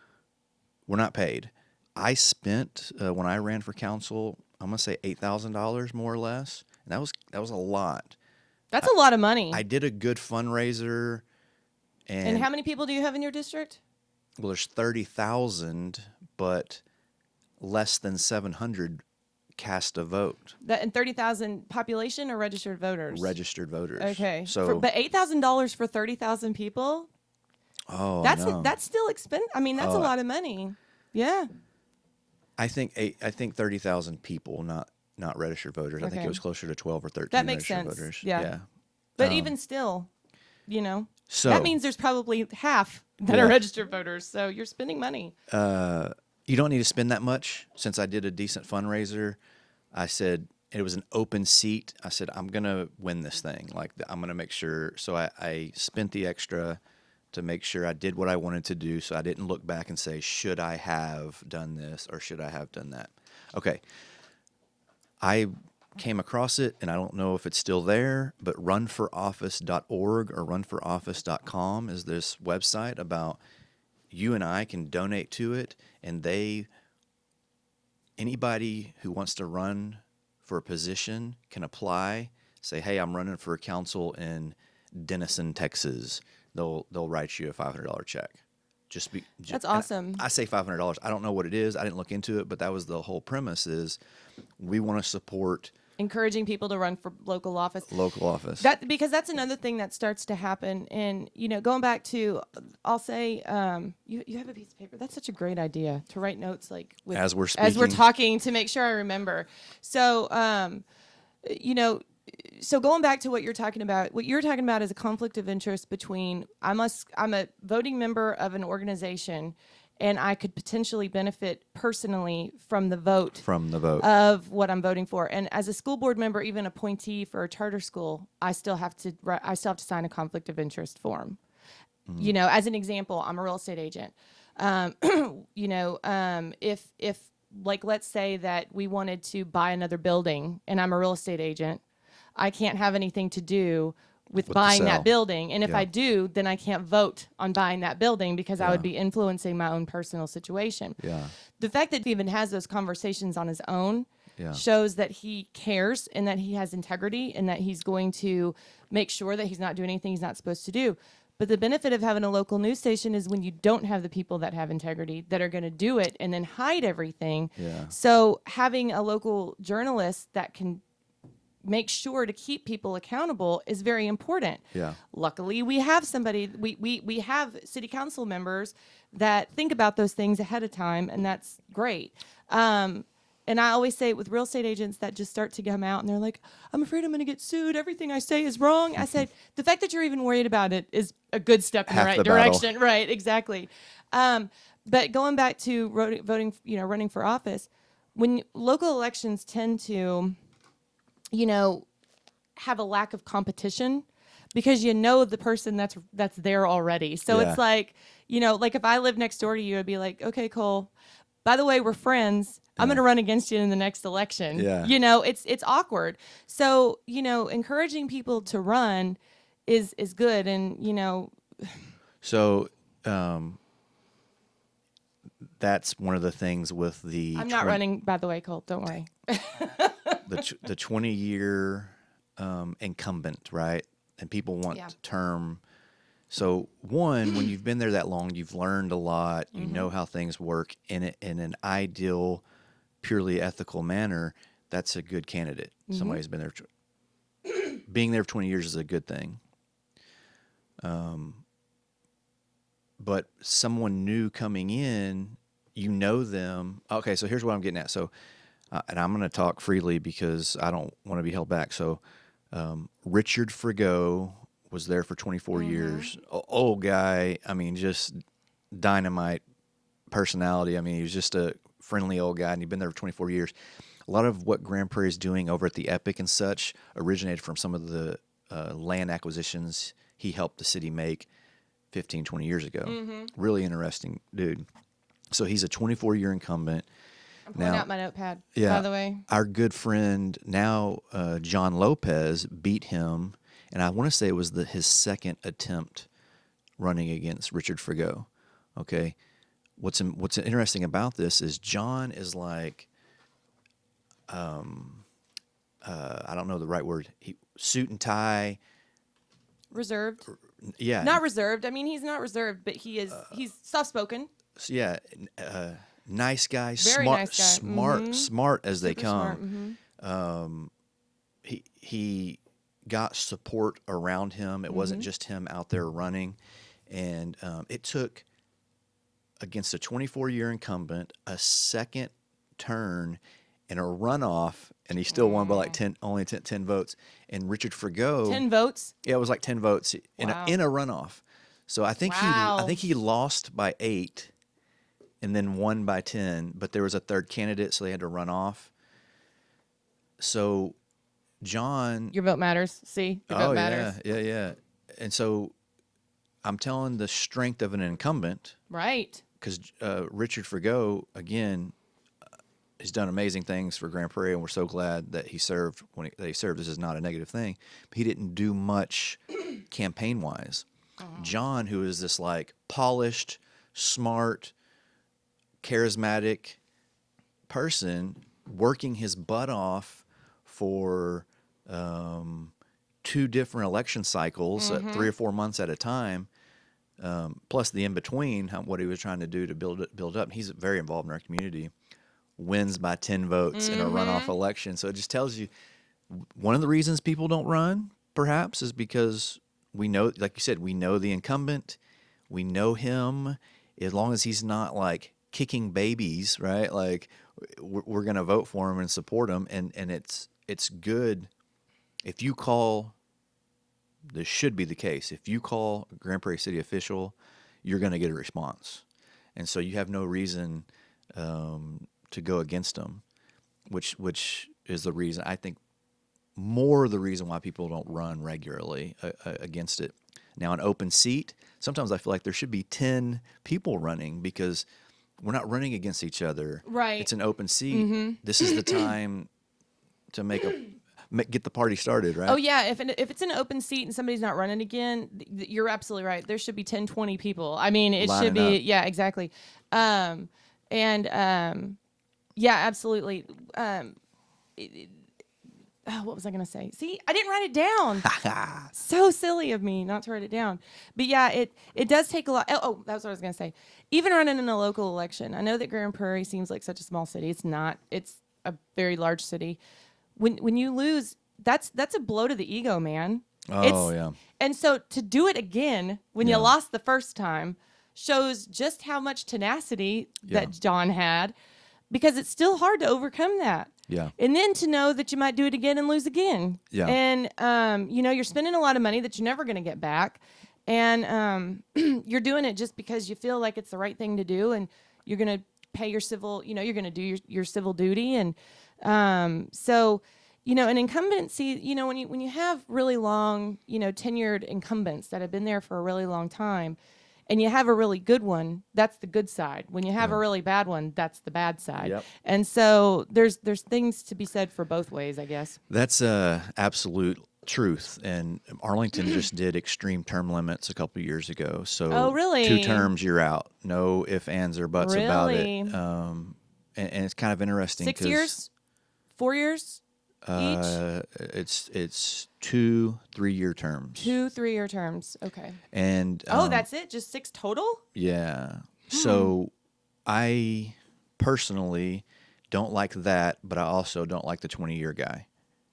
we're not paid. I spent, when I ran for council, I'm going to say $8,000 more or less. And that was a lot. That's a lot of money. I did a good fundraiser. And how many people do you have in your district? Well, there's 30,000, but less than 700 cast a vote. That and 30,000 population or registered voters? Registered voters. Okay. So, But $8,000 for 30,000 people? oh, That's no. that's still expensive. I mean, that's a lot of money. Yeah. I think 30,000 people, not registered voters. I think Okay. it was closer to 12 or 13 That makes registered sense. voters. Yeah. But even still, So that means there's probably half that Yeah. are registered voters. So you're spending money. you don't need to spend that much. Since I did a decent fundraiser, I said it was an open seat. I said, I'm going to win this thing. Like, I'm going to make sure. So I spent the extra to make sure I did what I wanted to do. So I didn't look back and say, should I have done this or should I have done that? Okay. I came across it, and I don't know if it's still there, but runforoffice.org or runforoffice.com is this website about you and I can donate to it, and anybody who wants to run for a position can apply, say, hey, I'm running for council in Denison, Texas. They'll write you a $500 check. That's awesome. I say $500. I don't know what it is. I didn't look into it, but that was the whole premise is we want to support Encouraging people to run for local office. Because that's another thing that starts to happen. And, going back to, I'll say, you have a piece of paper. That's such a great idea to write notes as we're talking to make sure I remember. So, so going back to what you're talking about is a conflict of interest between I'm a voting member of an organization, and I could potentially benefit personally from the vote of what I'm voting for. And as a school board member, even appointee for a charter school, I still have to sign a conflict of interest form. As an example, I'm a real estate agent. If like, let's say that we wanted to buy another building and I'm a real estate agent, I can't have anything to do with buying that building. And if I do, then I can't vote on buying that building because I would be influencing my own personal situation. Yeah. The fact that he even has those conversations on his own shows that he cares and that he has integrity and that he's going to make sure that he's not doing anything he's not supposed to do. But the benefit of having a local news station is when you don't have the people that have integrity that are going to do it and then hide everything. Yeah. So having a local journalist that can make sure to keep people accountable is very important. Yeah. Luckily, we have somebody, we have city council members that think about those things ahead of time, and that's great. And I always say with real estate agents that just start to come out and they're like, I'm afraid I'm going to get sued. Everything I say is wrong. I said, the fact that you're even worried about it is a good step in the Half right the battle. direction. Right, exactly. But going back to voting, running for office, when local elections tend to, have a lack of competition because the person that's there already. So Yeah. it's like, like if I lived next door to you, I'd be like, okay, Cole, by the way, we're friends. I'm going to run against you in the next election. Yeah. It's awkward. So, encouraging people to run is good. And, So that's one of the things with the I'm not running, by the way, Cole, don't worry. the 20-year incumbent, right? And people want Yeah. term. So one, when you've been there that long, you've learned a lot. You Mm-hmm. know how things work in an ideal, purely ethical manner. That's a good candidate. Mm-hmm. Somebody who's been there. Being there for 20 years is a good thing. But someone new coming in, you know them. Okay, so here's what I'm getting at. So, and I'm going to talk freely because I don't want to be held back. So, Richard Frigo was there for 24 years. Old guy. I mean, just dynamite personality. I mean, he was just a friendly old guy, and he'd been there for 24 years. A lot of what Grand Prairie is doing over at the Epic and such originated from some of the land acquisitions he helped the city make 15, 20 years ago. Really interesting dude. So he's a 24-year incumbent. I'm pulling out my notepad, Yeah, by the way. our good friend now, John Lopez, beat him, and I want to say it was his second attempt running against Richard Frigo. Okay, what's interesting about this is John is like, I don't know the right word. Suit and tie. Reserved. Yeah, Not reserved. I mean, he's not reserved, but he's soft-spoken. yeah, nice guy, Very smart, nice guy. smart as they Super smart. come. He got support around him. It wasn't just him out there running, and it took against a 24-year incumbent a second turn and a runoff, and he still won by like 10 votes. And Richard Frigo, 10 votes. yeah, it was like 10 votes Wow. in a runoff. So I think Wow. he lost by 8 and then won by 10, but there was a third candidate, so they had to run off. So John, Your vote matters. See? Your vote matters. yeah. And so I'm telling the strength of an incumbent Right. because Richard Frigo, again, has done amazing things for Grand Prairie, and we're so glad that he served that he served. This is not a negative thing, but he didn't do much campaign-wise. John, who is this like polished, smart, charismatic person, working his butt off for 2 different election cycles, 3 or 4 months at a time, plus the in between, what he was trying to do to build up. He's very involved in our community. Wins by 10 votes in a runoff election. So it just tells you one of the reasons people don't run, perhaps, is because we know, like you said, we know the incumbent, we know him. As long as he's not like kicking babies, right? Like we're going to vote for him and support him. And it's good if you call. This should be the case. If you call a Grand Prairie City official, you're going to get a response, and so you have no reason to go against them, which is the reason, I think, more the reason why people don't run regularly against it. Now, an open seat, sometimes I feel like there should be 10 people running because we're not running against each other. Right. It's an open seat. This is the time to get the party started, right? Oh, yeah. If it's an open seat and somebody's not running again, you're absolutely right. There should be 10, 20 people. I mean, it Lining should be. up. Yeah, exactly. Yeah, absolutely. what was I going to say? See, I didn't write it down. So silly of me not to write it down. But yeah, it does take a lot. Oh, that's what I was going to say. Even running in a local election, I know that Grand Prairie seems like such a small city. It's not. It's a very large city. When you lose, that's a blow to the ego, man. Oh, yeah. And so to do it again when you Yeah. lost the first time shows just how much tenacity that John had, because it's still hard to overcome that. Yeah. And then to know that you might do it again and lose again. Yeah. And, you're spending a lot of money that you're never going to get back. And you're doing it just because you feel like it's the right thing to do. And you're going to pay your civil, you're going to do your civil duty. And so, an incumbency, when you have really long, tenured incumbents that have been there for a really long time, and you have a really good one, that's the good side. When you have a really bad one, that's the bad side. Yep. And so there's things to be said for both ways, I guess. That's absolute truth. And Arlington just did extreme term limits a couple of years ago. So Oh, really? 2 terms, you're out. No ifs, ands, or buts about it. Really? And it's kind of interesting. 6 years? 4 years? It's 2 3-year terms. 2 3-year terms. Okay. And That's it? Just 6 total? yeah. So I personally don't like that, but I also don't like the 20-year guy.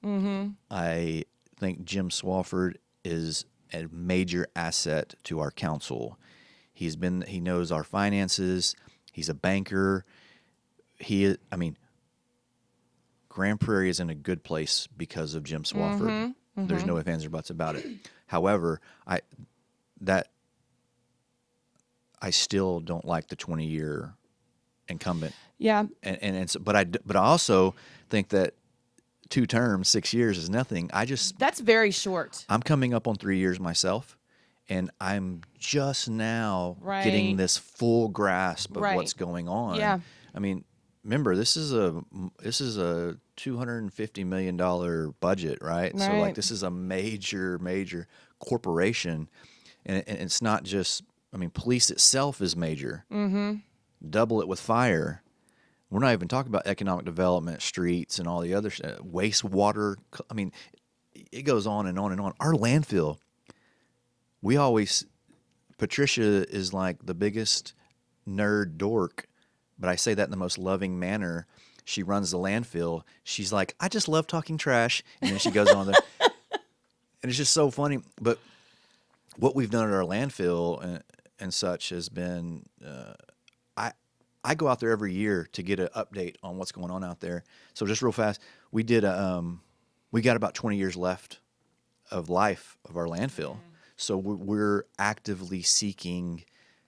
Mm-hmm. I think Jim Swafford is a major asset to our council. He knows our finances. He's a banker. Grand Prairie is in a good place because of Jim Swafford. There's no ifs, ands, or buts about it. However, I still don't like the 20-year incumbent. Yeah. But I also think that 2 terms, 6 years is nothing. That's very short. I'm coming up on 3 years myself, and I'm just now getting this full grasp of what's going on. Yeah. I mean, remember, this is a $250 million budget, right? So like, this is a major corporation, and it's not just. I mean, police itself is major. Mm-hmm. Double it with fire. We're not even talking about economic development, streets, and all the other wastewater. I mean, it goes on and on and on. Our landfill. Patricia is like the biggest nerd dork, but I say that in the most loving manner. She runs the landfill. She's like, I just love talking trash. And then she goes on there. And it's just so funny. But what we've done at our landfill and such has been, I go out there every year to get an update on what's going on out there. So just real fast, we got about 20 years left of life of our landfill. Mm-hmm. So we're actively seeking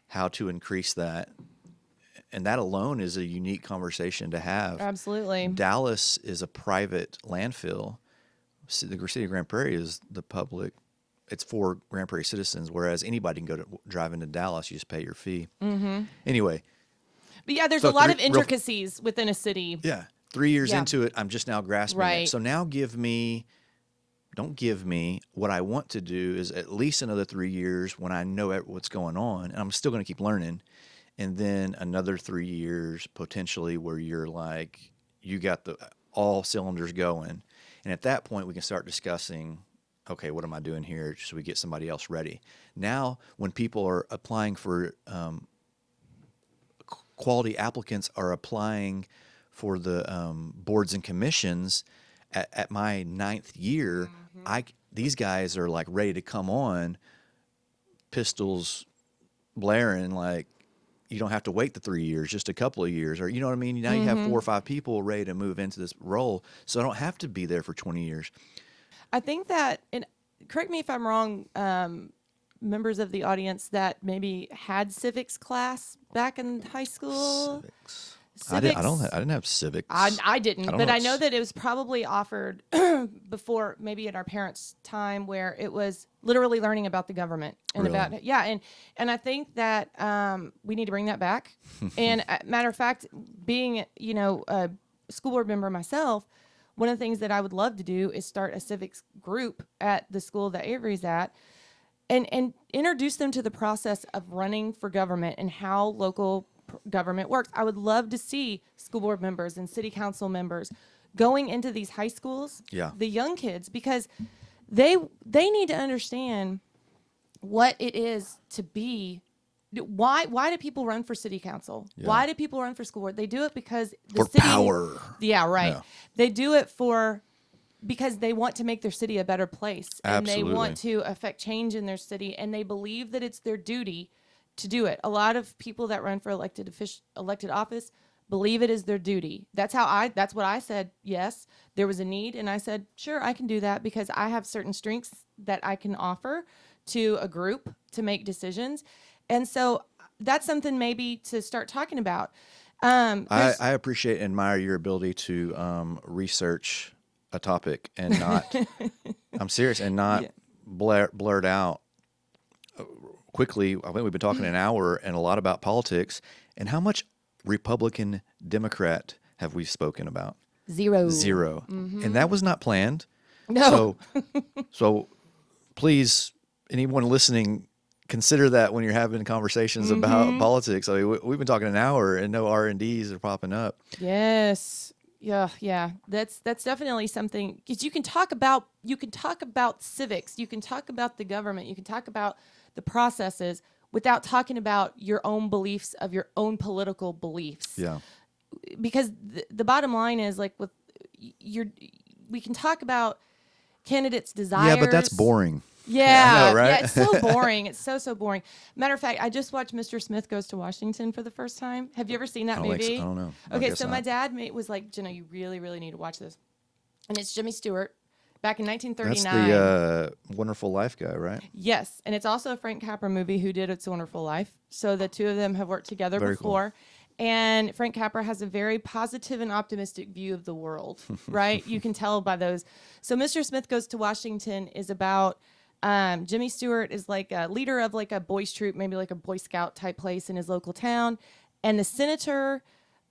how to increase that. And that alone is a unique conversation to have. Absolutely. Dallas is a the landfill. The city of Grand Prairie is the public. It's for Grand Prairie citizens, whereas anybody can drive into Dallas. You just pay your fee. Mm-hmm. Anyway. But yeah, there's a lot of intricacies within a city. Yeah. 3 years into it, I'm just now grasping it. So now don't give me what I want to do is at least another 3 years when I know what's going on, and I'm still going to keep learning. And then another 3 years potentially where you're like, you got all cylinders going. And at that point, we can start discussing, okay, what am I doing here so we get somebody else ready? Now, when people are applying for quality applicants are applying for the boards and commissions at my 9th year, these guys are like ready to come on, pistols blaring, like, you don't have to wait the 3 years, just a couple of years. Or, you know what I mean? Now you have 4 or 5 people ready to move into this role, so I don't have to be there for 20 years. I think that, and correct me if I'm wrong, members of the audience that maybe had civics class back in high school. Civics. I didn't have civics. I didn't, but I know that it was probably offered before, maybe in our parents' time, where it was literally learning about the government and and I think that we need to bring that back. And matter of fact, being a school board member myself, one of the things that I would love to do is start a civics group at the school that Avery's at, and introduce them to the process of running for government and how local government works. I would love to see school board members and city council members going into these high schools, Yeah. the young kids, because they need to understand what it is to be. Why do people run for city council? Yeah. Why do people run for school board? They do it because the For city, power. Yeah, right. Yeah. They do it because they want to make their city a better place, and they want to affect change in their city, and they believe that it's their duty to do it. A lot of people that run for elected office believe it is their duty. That's what I said. Yes, there was a need, and I said, sure, I can do that because I have certain strengths that I can offer to a group to make decisions. And so that's something maybe to start talking about. I appreciate and admire your ability to research a topic and not, I'm serious, and not blurt out quickly. I think we've been talking an hour and a lot about politics. And how much Republican, Democrat have we spoken about? Zero. And that was not planned. No. So please, anyone listening, consider that when you're having conversations about politics. I mean, we've been talking an hour and no R&Ds are popping up. Yes. Yeah. That's definitely something, because you can talk about civics, you can talk about the government, you can talk about the processes without talking about your own beliefs of your own political beliefs. Yeah. Because the bottom line is, like, we can talk about candidates' desires. Yeah, but that's boring. Yeah, I know, right? Yeah, it's so boring. It's so boring. Matter of fact, I just watched Mr. Smith Goes to Washington for the first time. Have you ever seen that movie? I don't know. I Okay, guess so my not. dad was like, Jenna, you really, really need to watch this. And it's Jimmy Stewart back in That's 1939. the Wonderful Life guy, right? Yes, and it's also a Frank Capra movie who did It's a Wonderful Life. So the two of them have worked together Very cool. before. And Frank Capra has a very positive and optimistic view of the world, right? You can tell by those. So Mr. Smith Goes to Washington is about Jimmy Stewart is like a leader of like a boys troop, maybe like a Boy Scout type place in his local town. And the senator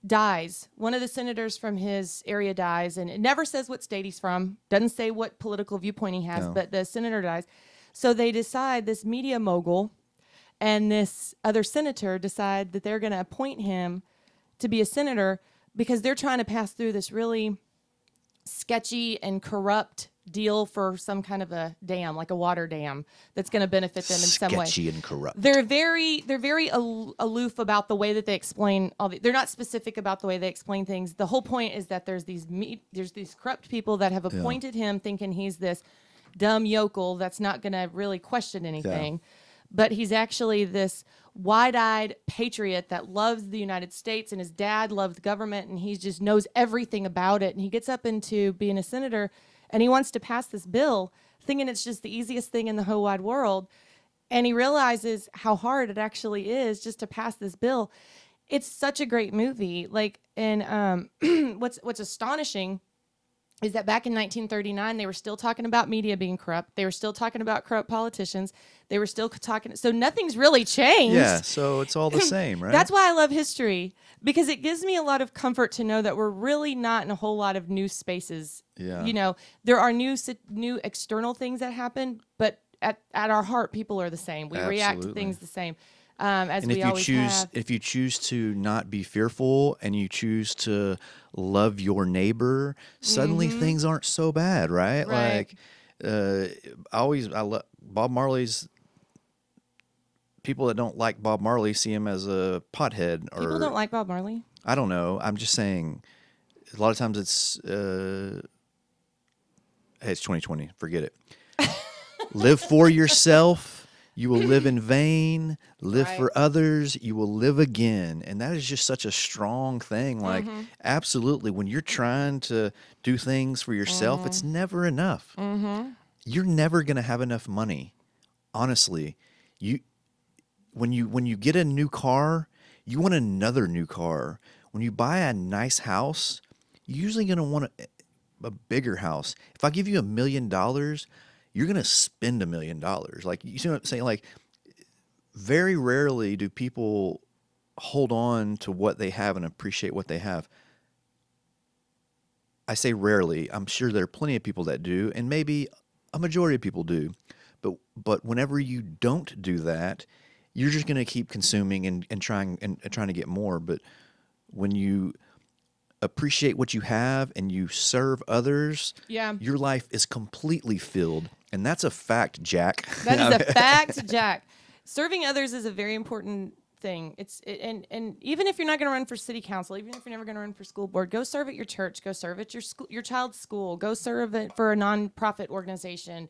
dies. One of the senators from his area dies, and it never says what state he's from. Doesn't say what political viewpoint he has, but the senator dies. So they decide, this media mogul and this other senator decide that they're going to appoint him to be a senator because they're trying to pass through this really sketchy and corrupt deal for some kind of a dam, like a water dam, that's going to benefit them in some way. Sketchy and corrupt. They're very aloof about the way that they explain they're not specific about the way they explain things. The whole point is that there's these corrupt people that have appointed him thinking he's this dumb yokel that's not going to really question anything. But he's actually this wide-eyed patriot that loves the United States, and his dad loved government, and he just knows everything about it. And he gets up into being a senator, and he wants to pass this bill thinking it's just the easiest thing in the whole wide world. And he realizes how hard it actually is just to pass this bill. It's such a great movie. Like, and what's astonishing is that back in 1939, they were still talking about media being corrupt. They were still talking about corrupt politicians. They were still talking. So nothing's really changed. Yeah, so it's all the same, right? That's why I love history, because it gives me a lot of comfort to know that we're really not in a whole lot of new spaces. Yeah. You know, there are new external things that happen, but at our heart, people are the same. We react to Absolutely. things the same. As And we always have. if you choose to not be fearful and you choose to love your neighbor, suddenly things aren't so bad, right? Right. Like, I love Bob Marley's. People that don't like Bob Marley see him as a pothead, or People don't like Bob Marley. I don't know. I'm just saying, a lot of times it's hey, it's 2020. Forget it. Live for yourself. You will live in vain. Live Right. for others. You will live again. And that is just such a strong thing. Like, absolutely, when you're trying to do things for yourself, it's never enough. You're never going to have enough money. Honestly, when you get a new car, you want another new car. When you buy a nice house, you're usually going to want a bigger house. If I give you $1 million, you're going to spend $1 million. Like, you see what I'm saying? Like, very rarely do people hold on to what they have and appreciate what they have. I say rarely. I'm sure there are plenty of people that do, and maybe a majority of people do. But whenever you don't do that, you're just going to keep consuming and trying to get more. But when you appreciate what you have and you serve others, Yeah. your life is completely filled. And that's a fact, Jack. That is a fact, Jack. Serving others is a very important thing. And even if you're not going to run for city council, even if you're never going to run for school board, go serve at your church, go serve at your school, your child's school, go serve it for a nonprofit organization.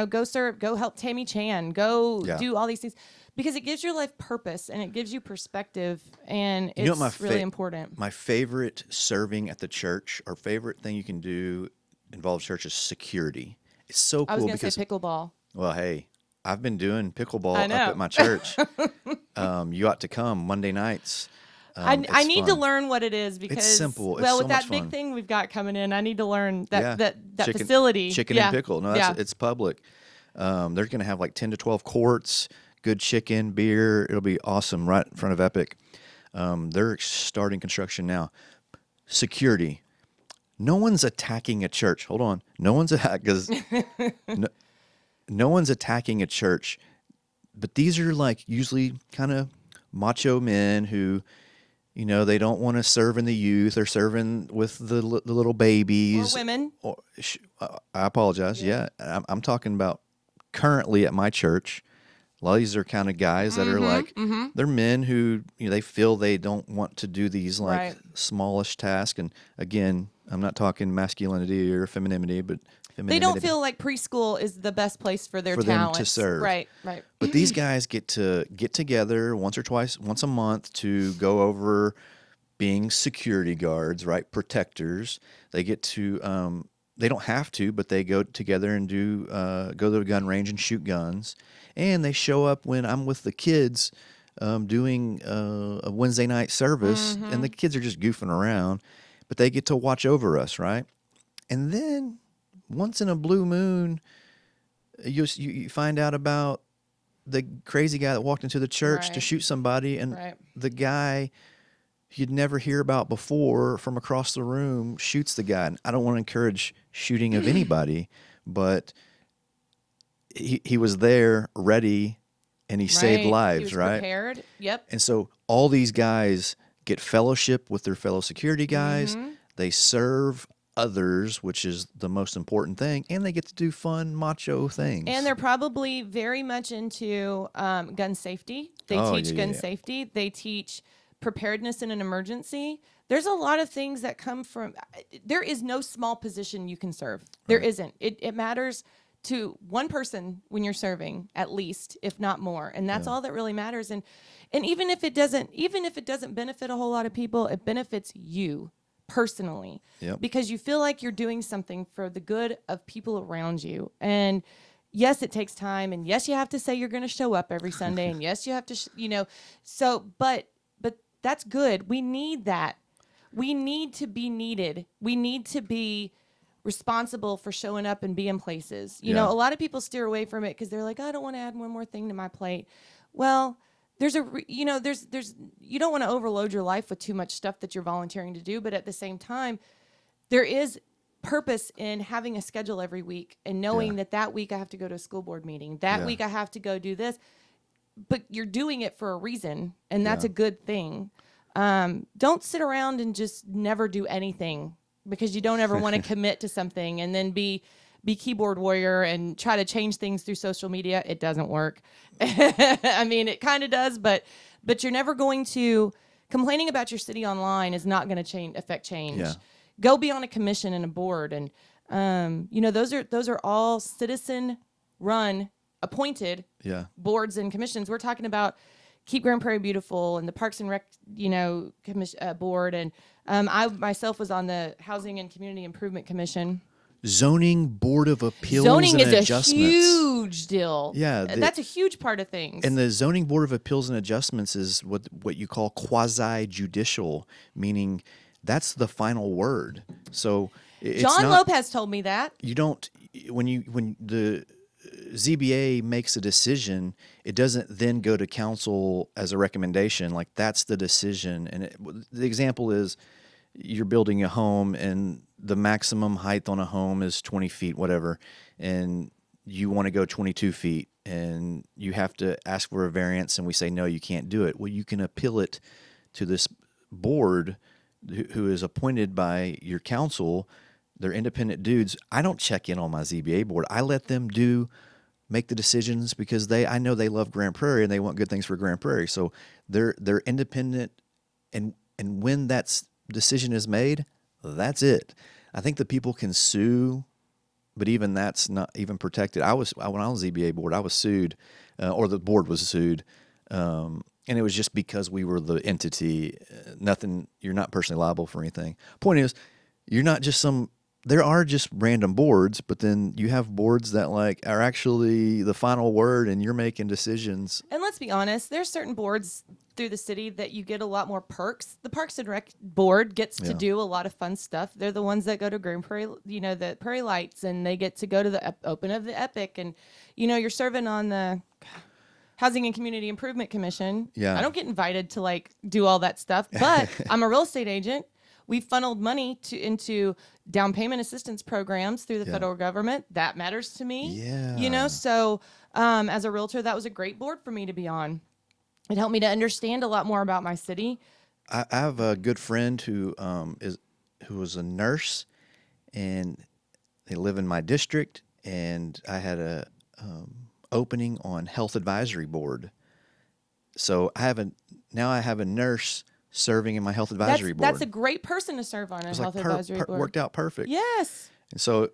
Go serve, go help Tammy Chan, go do all these things, because it gives your life purpose and it gives you perspective, and it's really important. My favorite serving at the church, or favorite thing you can do involves church, is security. It's so cool. I was going to because say pickleball. Well, hey, I've been doing pickleball I up know. at my church. You ought to come Monday nights. I need to fun. learn what it is, because It's simple. It's well, so with that much big fun. thing we've got coming in, I need to learn that Chicken- facility. Chicken and pickle. No, it's public. They're going to have like 10 to 12 courts, good chicken, beer. It'll be awesome right in front of Epic. They're starting construction now. Security. No one's attacking a church. Hold on. No one's no one's attacking a church. But these are like usually kind of macho men who, they don't want to serve in the youth. They're serving with the little babies. Or women. I apologize. Yeah, I'm talking about currently at my church. A lot of these are kind of guys that are like, they're men who, they feel they don't want to do these like Right. smallish tasks. And again, I'm not talking masculinity or femininity, but They don't feel like preschool is the best place for their For them to talents. serve. Right. But these guys get together once a month to go over being security guards, right? Protectors. They get to, they don't have to, but they go together and go to the gun range and shoot guns. And they show up when I'm with the kids doing a Wednesday night service, and the kids are just goofing around, but they get to watch over us, right? And then once in a blue moon, you find out about the crazy guy that walked into the church to Right. shoot somebody, and the guy you'd never hear about before from across the room shoots the guy. And I don't want to encourage shooting of anybody, but he was there ready, and he saved lives, He was right? prepared. Yep. And so all these guys get fellowship with their fellow security guys. They serve others, which is the most important thing, and they get to do fun macho things. And they're probably very much into gun safety. They teach gun safety. They teach preparedness in an emergency. There's a lot of things that come from. There is no small position you can serve. There isn't. It matters to one person when you're serving, at least, if not more, and that's all that really matters. And even if it doesn't benefit a whole lot of people, it benefits you personally, because you feel like you're doing something for the good of people around you. And yes, it takes time, and yes, you have to say you're going to show up every Sunday, and yes, you have to, but that's good. We need that. We need to be needed. We need to be responsible for showing up and being places. You know, a lot of people steer away from it because they're like, I don't want to add one more thing to my plate. Well, there's you don't want to overload your life with too much stuff that you're volunteering to do, but at the same time, there is purpose in having a schedule every week and knowing that week I have to go to a school board meeting. That week I have to go do this. But you're doing it for a reason, and that's a good thing. Don't sit around and just never do anything because you don't ever want to commit to something and then be keyboard warrior and try to change things through social media. It doesn't work. I mean, it kind of does, but you're never going to. Complaining about your city online is not going to affect change. Yeah. Go be on a commission and a board, and those are all citizen run, appointed boards and commissions. We're talking about Keep Grand Prairie Beautiful and the Parks and Rec, board, and I myself was on the Housing and Community Improvement Commission. Zoning Board of Appeals Zoning and is a Adjustments. huge deal. Yeah, that's a huge part of things. And the Zoning Board of Appeals and Adjustments is what you call quasi-judicial, meaning that's the final word. So it's John not, Lopez told me that. you don't when the ZBA makes a decision, it doesn't then go to council as a recommendation. Like that's the decision. And the example is you're building a home and the maximum height on a home is 20 feet, whatever, and you want to go 22 feet and you have to ask for a variance and we say, no, you can't do it. Well, you can appeal it to this board who is appointed by your council. They're independent dudes. I don't check in on my ZBA board. I let them make the decisions because I know they love Grand Prairie and they want good things for Grand Prairie. So they're independent, and when that decision is made, that's it. I think the people can sue, but even that's not even protected. When I was on the ZBA board, I was sued, or the board was sued, and it was just because we were the entity. Nothing. You're not personally liable for anything. Point is, you're not just some. There are just random boards, but then you have boards that like are actually the final word, and you're making decisions. And let's be honest, there's certain boards through the city that you get a lot more perks. The Parks and Rec board gets to do a lot of fun stuff. They're the ones that go to Grand Prairie, the Prairie Lights, and they get to go to the open of the Epic. And, you're serving on the Housing and Community Improvement Commission. Yeah. I don't get invited to like do all that stuff, but I'm a real estate agent. We funneled money into down payment assistance programs through the federal government. That matters to me. Yeah. So as a realtor, that was a great board for me to be on. It helped me to understand a lot more about my city. I have a good friend who was a nurse, and they live in my district, and I had a opening on health advisory board. So I have a nurse serving in my health advisory board. That's a great person to serve on a health advisory board. Worked out perfect. Yes. And so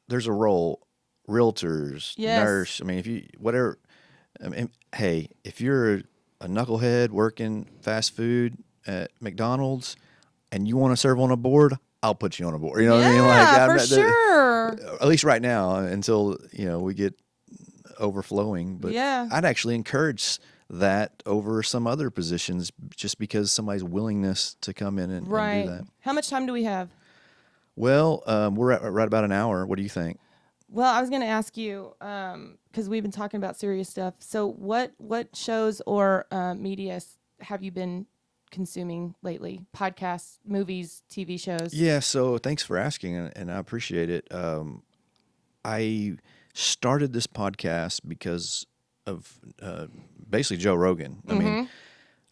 there's a role, realtors, nurse. I mean, hey, if you're a knucklehead working fast food at McDonald's and you want to serve on a board, I'll put you on a board. You know what I mean? Yeah, for sure. At least right now, until we get overflowing. But I'd actually encourage that over some other positions, just because somebody's willingness to come in and do that. How much time do we have? Well, we're at right about an hour. What do you think? Well, I was going to ask you, because we've been talking about serious stuff. So what shows or media have you been consuming lately? Podcasts, movies, TV shows? Yeah, so thanks for asking, and I appreciate it. I started this podcast because of basically Joe Rogan. I mean,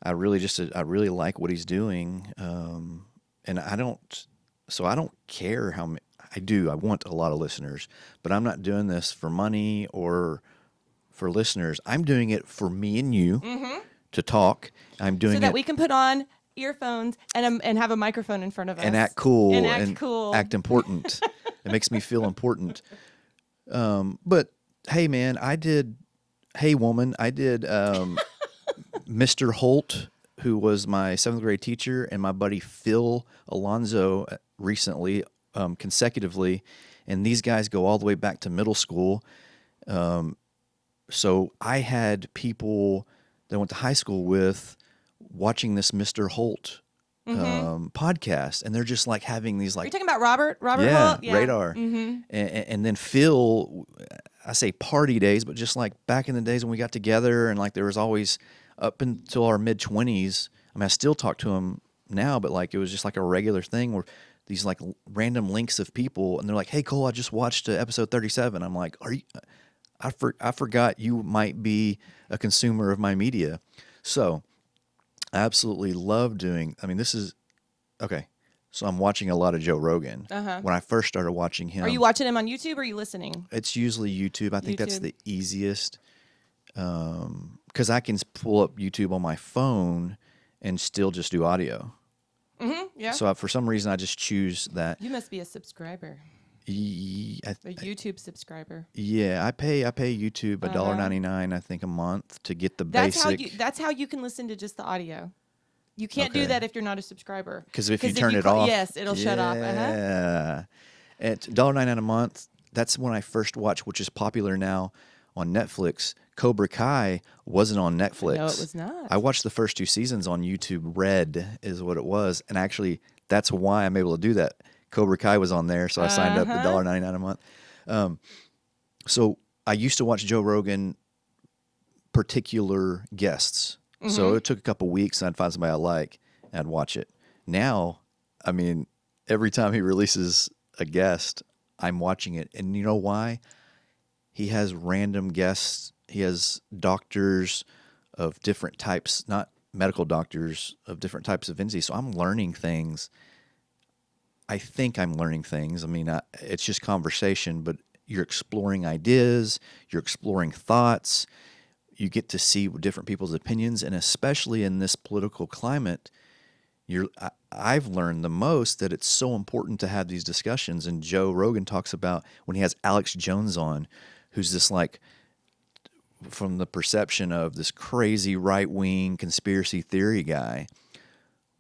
I really like what he's doing, and I don't care how many. I want a lot of listeners, but I'm not doing this for money or for listeners. I'm doing it for me and you to talk. I'm doing so that it we can put on earphones and have a microphone in front of us and act cool cool, act important. It makes me feel important. But hey, man, I did Mr. Holt, who was my 7th grade teacher, and my buddy Phil Alonzo recently, consecutively, and these guys go all the way back to middle school. So I had people that I went to high school with watching this Mr. Holt podcast, and they're just like having these like. Are you talking about Robert yeah, Holt? Yeah, Radar. And then Phil, I say party days, but just like back in the days when we got together, and like there was always up until our mid-20s. I mean, I still talk to him now, but like it was just like a regular thing where these like random links of people, and they're like, "Hey Cole, I just watched episode 37." I'm like, "Are you?" I forgot you might be a consumer of my media. So I absolutely love doing. I mean, this is okay. So I'm watching a lot of Joe Rogan. When I first started watching him, are you watching him on YouTube or are you listening? It's usually YouTube. I think that's the easiest because I can pull up YouTube on my phone and still just do audio. Yeah. So for some reason, I just choose that. You must be a subscriber. A YouTube subscriber. Yeah, I pay YouTube $1.99 I think a month to get the basic. That's how you can listen to just the audio. You can't do that if you're not a subscriber. Because if you turn it off, yes, it'll shut off. Yeah, at $1.99 a month. That's when I first watched, which is popular now on Netflix. Cobra Kai wasn't on Netflix. No, it was not. I watched the first 2 seasons on YouTube. Red is what it was, and actually, that's why I'm able to do that. Cobra Kai was on there, so I signed up at $1.99 a month. So I used to watch Joe Rogan particular guests. So it took a couple weeks, and I'd find somebody I like, and I'd watch it. Now, I mean, every time he releases a guest, I'm watching it. And you know why? He has random guests. He has doctors of different types, not medical doctors of different types of entities. So I'm learning things. I think I'm learning things. I mean, it's just conversation, but you're exploring ideas, you're exploring thoughts, you get to see different people's opinions, and especially in this political climate, I've learned the most that it's so important to have these discussions. And Joe Rogan talks about when he has Alex Jones on, who's this like, from the perception of this crazy right-wing conspiracy theory guy.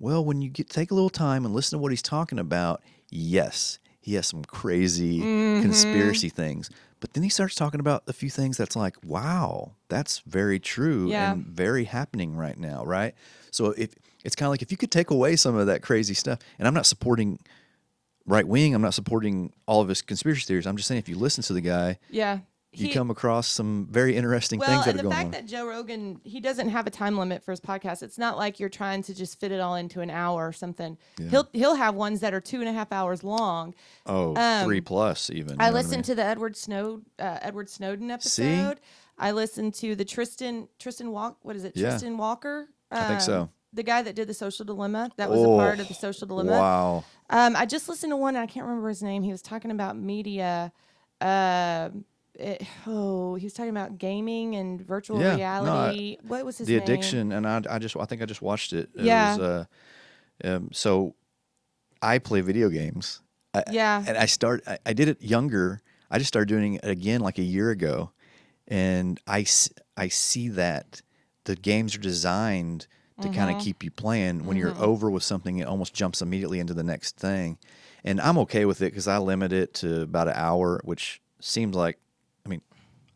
Well, when you take a little time and listen to what he's talking about, yes, he has some crazy conspiracy things. But then he starts talking about a few things that's like, wow, that's very true and very happening right now, right? So if it's kind of like if you could take away some of that crazy stuff, and I'm not supporting right-wing, I'm not supporting all of his conspiracy theories. I'm just saying if you listen to the guy, you come across some very interesting things that are going on. Well, and the fact that Joe Rogan, he doesn't have a time limit for his podcast. It's not like you're trying to just fit it all into an hour or something. Yeah. He'll have ones that are 2.5 hours long. Oh, 3+ even. I listened to the Edward Snowden episode. See? I listened to the Tristan Walker. I think so. The guy that did The Social Dilemma. That was a part of The Social Dilemma. Wow. I just listened to one, and I can't remember his name. He was talking about media. He was talking about gaming and virtual reality. What was his name? The Addiction, and I think I just watched it. Yeah. It was, so I play video games. And I did it younger. I just started doing it again like a year ago, and I see that the games are designed to kind of keep you playing. When you're over with something, it almost jumps immediately into the next thing. And I'm okay with it because I limit it to about an hour, which seems like, I mean,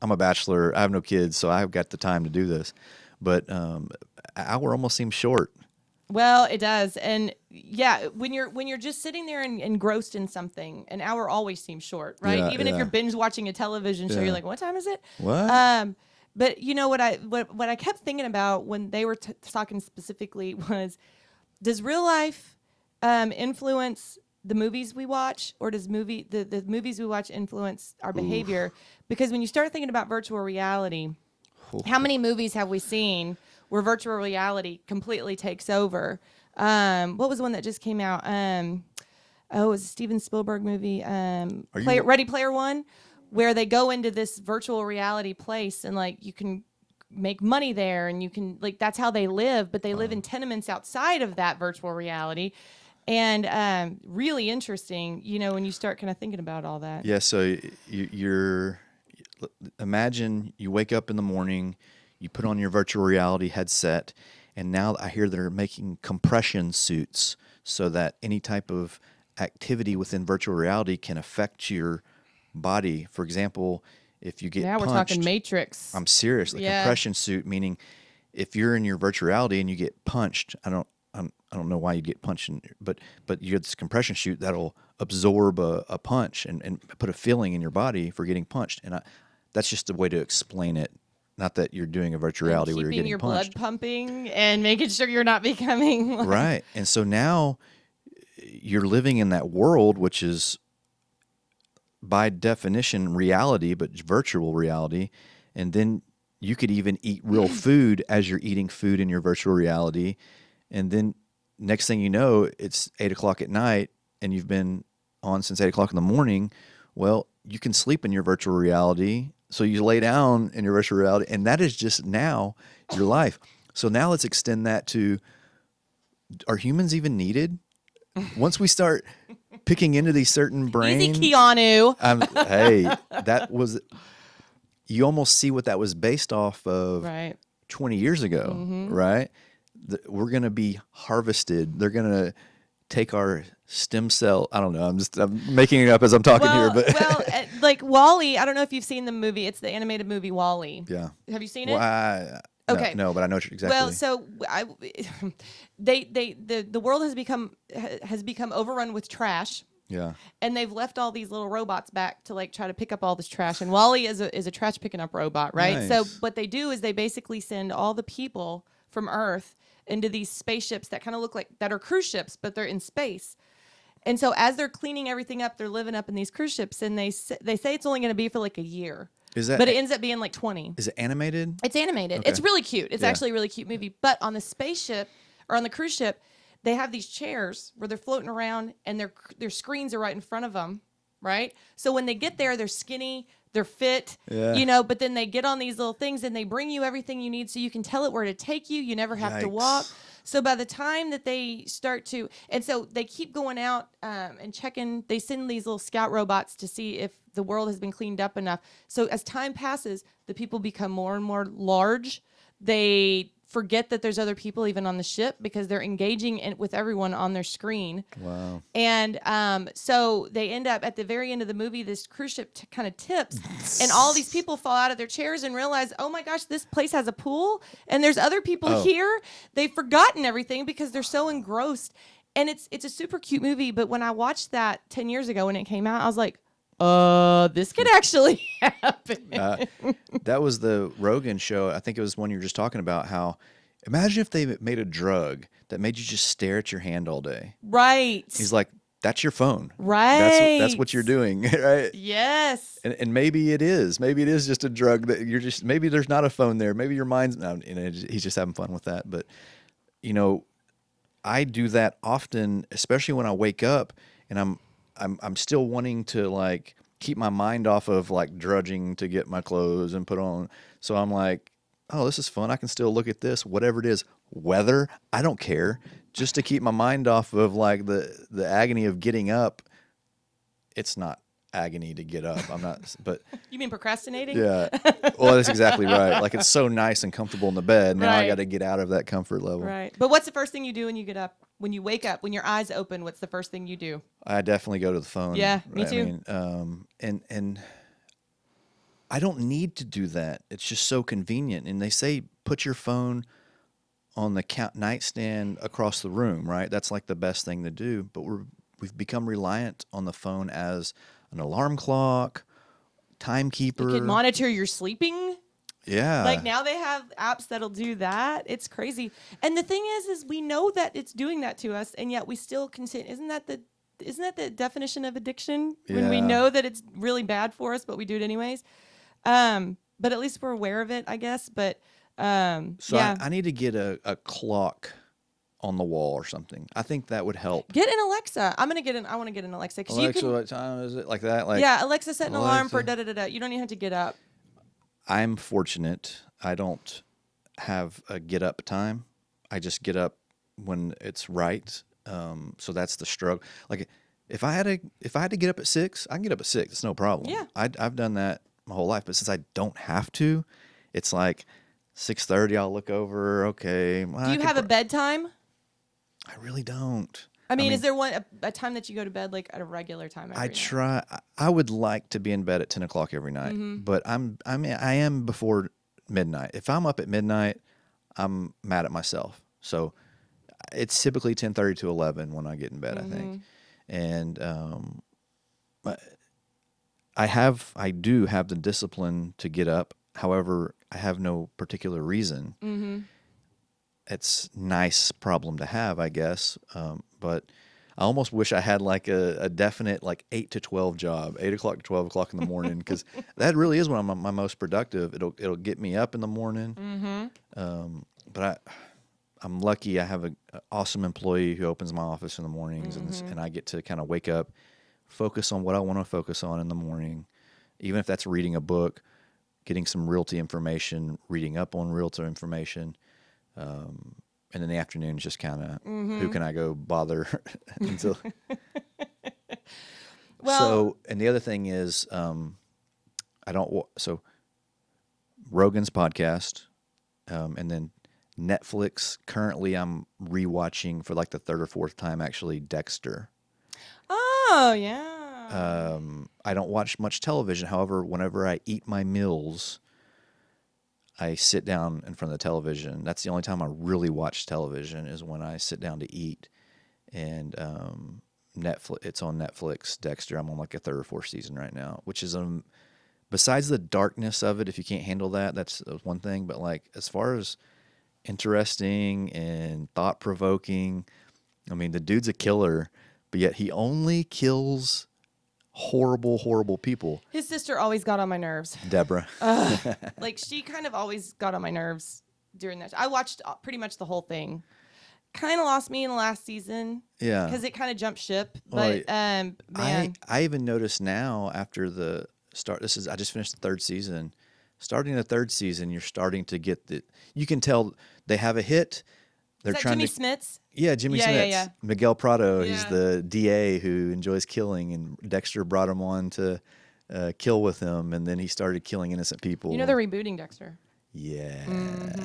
I'm a bachelor, I have no kids, so I've got the time to do this. But an hour almost seems short. Well, it does. And yeah, when you're just sitting there and engrossed in something, an hour always seems short, right? Yeah, Even if you're binge watching a television show, you're like, what time is it? What? But you know what I kept thinking about when they were talking specifically was, does real life influence the movies we watch, or does the movies we watch influence our behavior? Because when you start thinking about virtual reality, how many movies have we seen where virtual reality completely takes over? What was the one that just came out? It was a Steven Spielberg movie, Ready Player One, where they go into this virtual reality place and like you can make money there, and you can like that's how they live, but they live in tenements outside of that virtual reality. And really interesting, when you start kind of thinking about all that. Yeah, so you're imagine you wake up in the morning, you put on your virtual reality headset, and now I hear they're making compression suits so that any type of activity within virtual reality can affect your body. For example, if you get punched, we're talking Matrix. I'm serious. Compression suit, meaning if you're in your virtual reality and you get punched, I don't know why you'd get punched, but you get this compression suit that'll absorb a punch and put a feeling in your body for getting punched. And that's just a way to explain it. Not that you're doing a virtual reality where you're getting punched. Keeping your punched. blood pumping and making sure you're not becoming... Right. And so now you're living in that world, which is by definition reality, but virtual reality. And then you could even eat real food as you're eating food in your virtual reality. And then next thing you know, it's 8 o'clock at night and you've been on since 8 o'clock in the morning. Well, you can sleep in your virtual reality. So you lay down in your virtual reality, and that is just now your life. So now let's extend that to, are humans even needed? Once we start picking into these certain brains. Easy, Keanu. Hey, that was, you almost see what that was based off of 20 years ago, right? We're going to be harvested. They're going to take our stem cell. I don't know. I'm making it up as I'm talking here, but like WALL-E. I don't know if you've seen the movie. It's the animated movie WALL-E. Yeah. Have you seen it? Okay. No, but I know exactly. Well, so the world has become overrun with trash. Yeah. And they've left all these little robots back to like try to pick up all this trash. And WALL-E is a trash picking up robot, right? Nice. So what they do is they basically send all the people from Earth into these spaceships that kind of look like that are cruise ships, but they're in space. And so as they're cleaning everything up, they're living up in these cruise ships, and they say it's only going to be for like a year. Is that but it ends up being like 20. is it animated? It's animated. Okay. It's really cute. It's Yeah. actually a really cute movie. But on the spaceship or on the cruise ship, they have these chairs where they're floating around and their screens are right in front of them, right? So when they get there, they're skinny, they're fit, Yeah. you know, but then they get on these little things and they bring you everything you need so you can tell it where to take you. You never have to walk. Yikes. So by the time that they start to, and so they keep going out and checking, they send these little scout robots to see if the world has been cleaned up enough. So as time passes, the people become more and more large. They forget that there's other people even on the ship because they're engaging with everyone on their screen. Wow. And so they end up at the very end of the movie, this cruise ship kind of tips and all these people fall out of their chairs and realize, oh my gosh, this place has a pool and there's other people here. They've forgotten everything because they're so engrossed. And it's a super cute movie. But when I watched that 10 years ago when it came out, I was like, this could actually happen. That was the Rogan show. I think it was one you were just talking about. How imagine if they made a drug that made you just stare at your hand all day. Right. He's like, that's your phone. Right. That's what you're doing, right? Yes. And maybe it is. Maybe it is just a drug that you're just. Maybe there's not a phone there. Maybe your mind's. No, he's just having fun with that. But you know, I do that often, especially when I wake up and I'm still wanting to like keep my mind off of like drudging to get my clothes and put on. So I'm like, oh, this is fun. I can still look at this, whatever it is. Weather, I don't care. Just to keep my mind off of like the agony of getting up. It's not agony to get up. I'm not, but You mean procrastinating? yeah. Well, that's exactly right. Like it's so nice and comfortable in the bed. Now I Right. got to get out of that comfort level. Right. But what's the first thing you do when you get up? When you wake up, when your eyes open, what's the first thing you do? I definitely go to the phone. Yeah, me too. I mean, and I don't need to do that. It's just so convenient. And they say put your phone on the nightstand across the room, right? That's like the best thing to do. But we've become reliant on the phone as an alarm clock, timekeeper. You can monitor your sleeping. Yeah. Like now they have apps that'll do that. It's crazy. And the thing is we know that it's doing that to us, and yet we still continue. Isn't that the definition of addiction? When we Yeah. know that it's really bad for us, but we do it anyways. But at least we're aware of it, I guess. But So yeah. I need to get a clock on the wall or something. I think that would help. Get an Alexa. I want to get an Alexa because you Alexa, can. what time is it? Like that? Like Yeah, Alexa set an alarm for Alexa. da da da da. You don't even have to get up. I'm fortunate. I don't have a get up time. I just get up when it's right. So that's the struggle. Like if I had to get up at 6, I can get up at 6. It's no problem. Yeah. I've done that my whole life, but since I don't have to, it's like 6:30. I'll look over. Okay. well, Do I you could have a pro- bedtime? I really don't. I mean, is there a time that you go to bed like at a regular time? Every I night? try. I would like to be in bed at 10 o'clock every night, Mm-hmm. but I am before midnight. If I'm up at midnight, I'm mad at myself. So it's typically 10:30 to 11 when I get in bed, I think. And I do have the discipline to get up. However, I have no particular reason. Mm-hmm. It's nice problem to have, I guess. But I almost wish I had like a definite like 8 to 12 job, 8 o'clock to 12 o'clock in the morning, because that really is when I'm my most productive. It'll get me up in the morning. Mm-hmm. But I'm lucky. I have an awesome employee who opens my office in the mornings, and I get to kind of wake up, focus on what I want to focus on in the morning, even if that's reading a book, getting some realty information, reading up on realtor information. And then the afternoon is just kind of who can I go bother until. Well- so, and the other thing is, so Rogan's podcast, and then Netflix. Currently, I'm rewatching for like the third or fourth time actually Dexter. Oh yeah. I don't watch much television. However, whenever I eat my meals, I sit down in front of the television. That's the only time I really watch television is when I sit down to eat. And Netflix, it's on Netflix. Dexter, I'm on like a third or fourth season right now, which is besides the darkness of it. If you can't handle that, that's one thing. But like as far as interesting and thought provoking, I mean the dude's a killer, but yet he only kills horrible, horrible people. His sister always got on my nerves. Deborah. Like she kind of always got on my nerves during that. I watched pretty much the whole thing. Kind of lost me in the last season. Yeah. Because it kind of jumped ship. Well, But man, I even noticed now after the start. I just finished the third season. Starting the third season, you're starting to get you can tell they have a hit. They're is that trying Jimmy to. Smits? Yeah, Jimmy Yeah, Smits. yeah, yeah. Miguel Prado. He's Yeah. the DA who enjoys killing, and Dexter brought him on to kill with him, and then he started killing innocent people. You know they're rebooting Dexter. Yeah,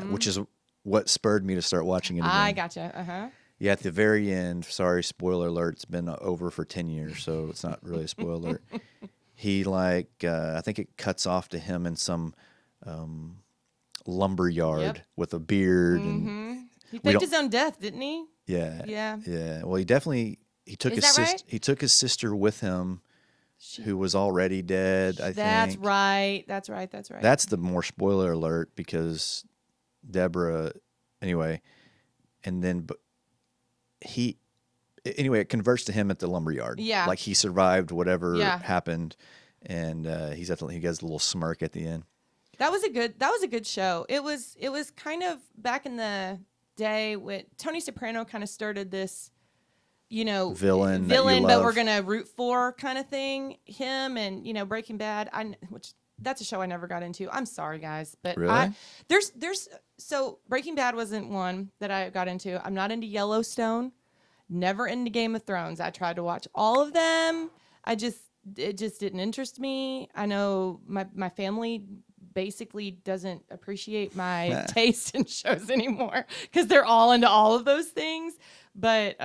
which is what spurred me to start watching it again. I gotcha. Uh-huh. Yeah, at the very end, sorry, spoiler alert, it's been over for 10 years, so it's not really a spoiler alert. He, I think it cuts off to him in some lumber yard Yep. with a beard. And He We faked don't- his own death, didn't he? yeah. Yeah. Yeah. Well, he definitely, he took Is his that right? he took his sister with him who was already dead, I That's think. right. That's right. That's right. That's the more spoiler alert because Deborah, anyway, and then anyway, it converts to him at the lumberyard. Yeah. Like he survived whatever Yeah. happened, and he has a little smirk at the end. That was a good show. It was kind of back in the day when Tony Soprano kind of started this, Villain that you but we're love. gonna root for kind of thing. Him and Breaking Bad. Which that's a show I never got into. I'm sorry, guys, but Really? so Breaking Bad wasn't one that I got into. I'm not into Yellowstone. Never into Game of Thrones. I tried to watch all of them. It just didn't interest me. I know my family basically doesn't appreciate my taste in shows anymore because they're all into all of those things. But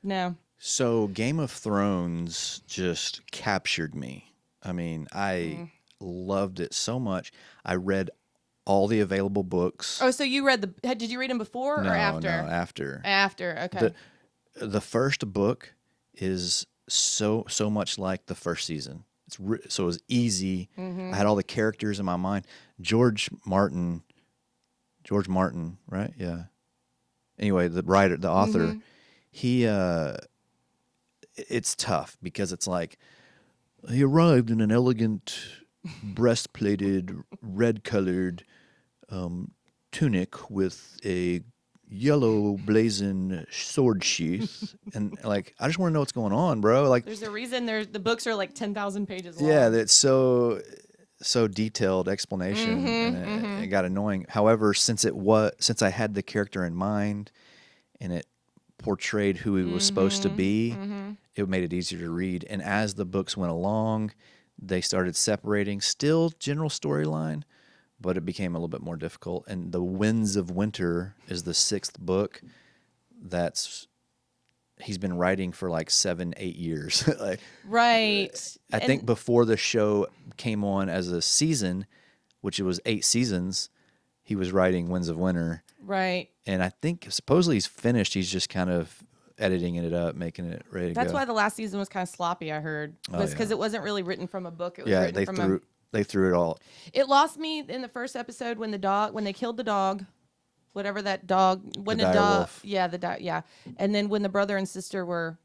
no. So Game of Thrones just captured me. I mean, I loved it so much. I read all the available books. Oh, so you read did you read them before No, or after? No, after. After, okay. The first book is so much like the first season. So it was easy. I had all the characters in my mind. George Martin, right? Yeah. Anyway, the writer, the author, he it's tough because it's like he arrived in an elegant breastplated red-colored tunic with a yellow blazing sword sheath, and I just want to know what's going on, bro. Like, There's a reason the books are like 10,000 pages long. yeah, that's so detailed explanation, and it got annoying. However, since I had the character in mind, and it portrayed who he was supposed to be, it made it easier to read. And as the books went along, they started separating. Still general storyline, but it became a little bit more difficult. And The Winds of Winter is the 6th book. He's been writing for like 7-8 years. Right. I think before the show came on as a season, which it was 8 seasons, he was writing Winds of Winter. Right. And I think supposedly he's finished. He's just kind of editing it up, making it ready to go. That's why the last season was kind of sloppy, I heard. Was because it wasn't really written from a book. It was written they from threw it all. It lost me in the first episode when they killed the dog, whatever that dog, when the dire dog, wolf. yeah, and then when the brother and sister were,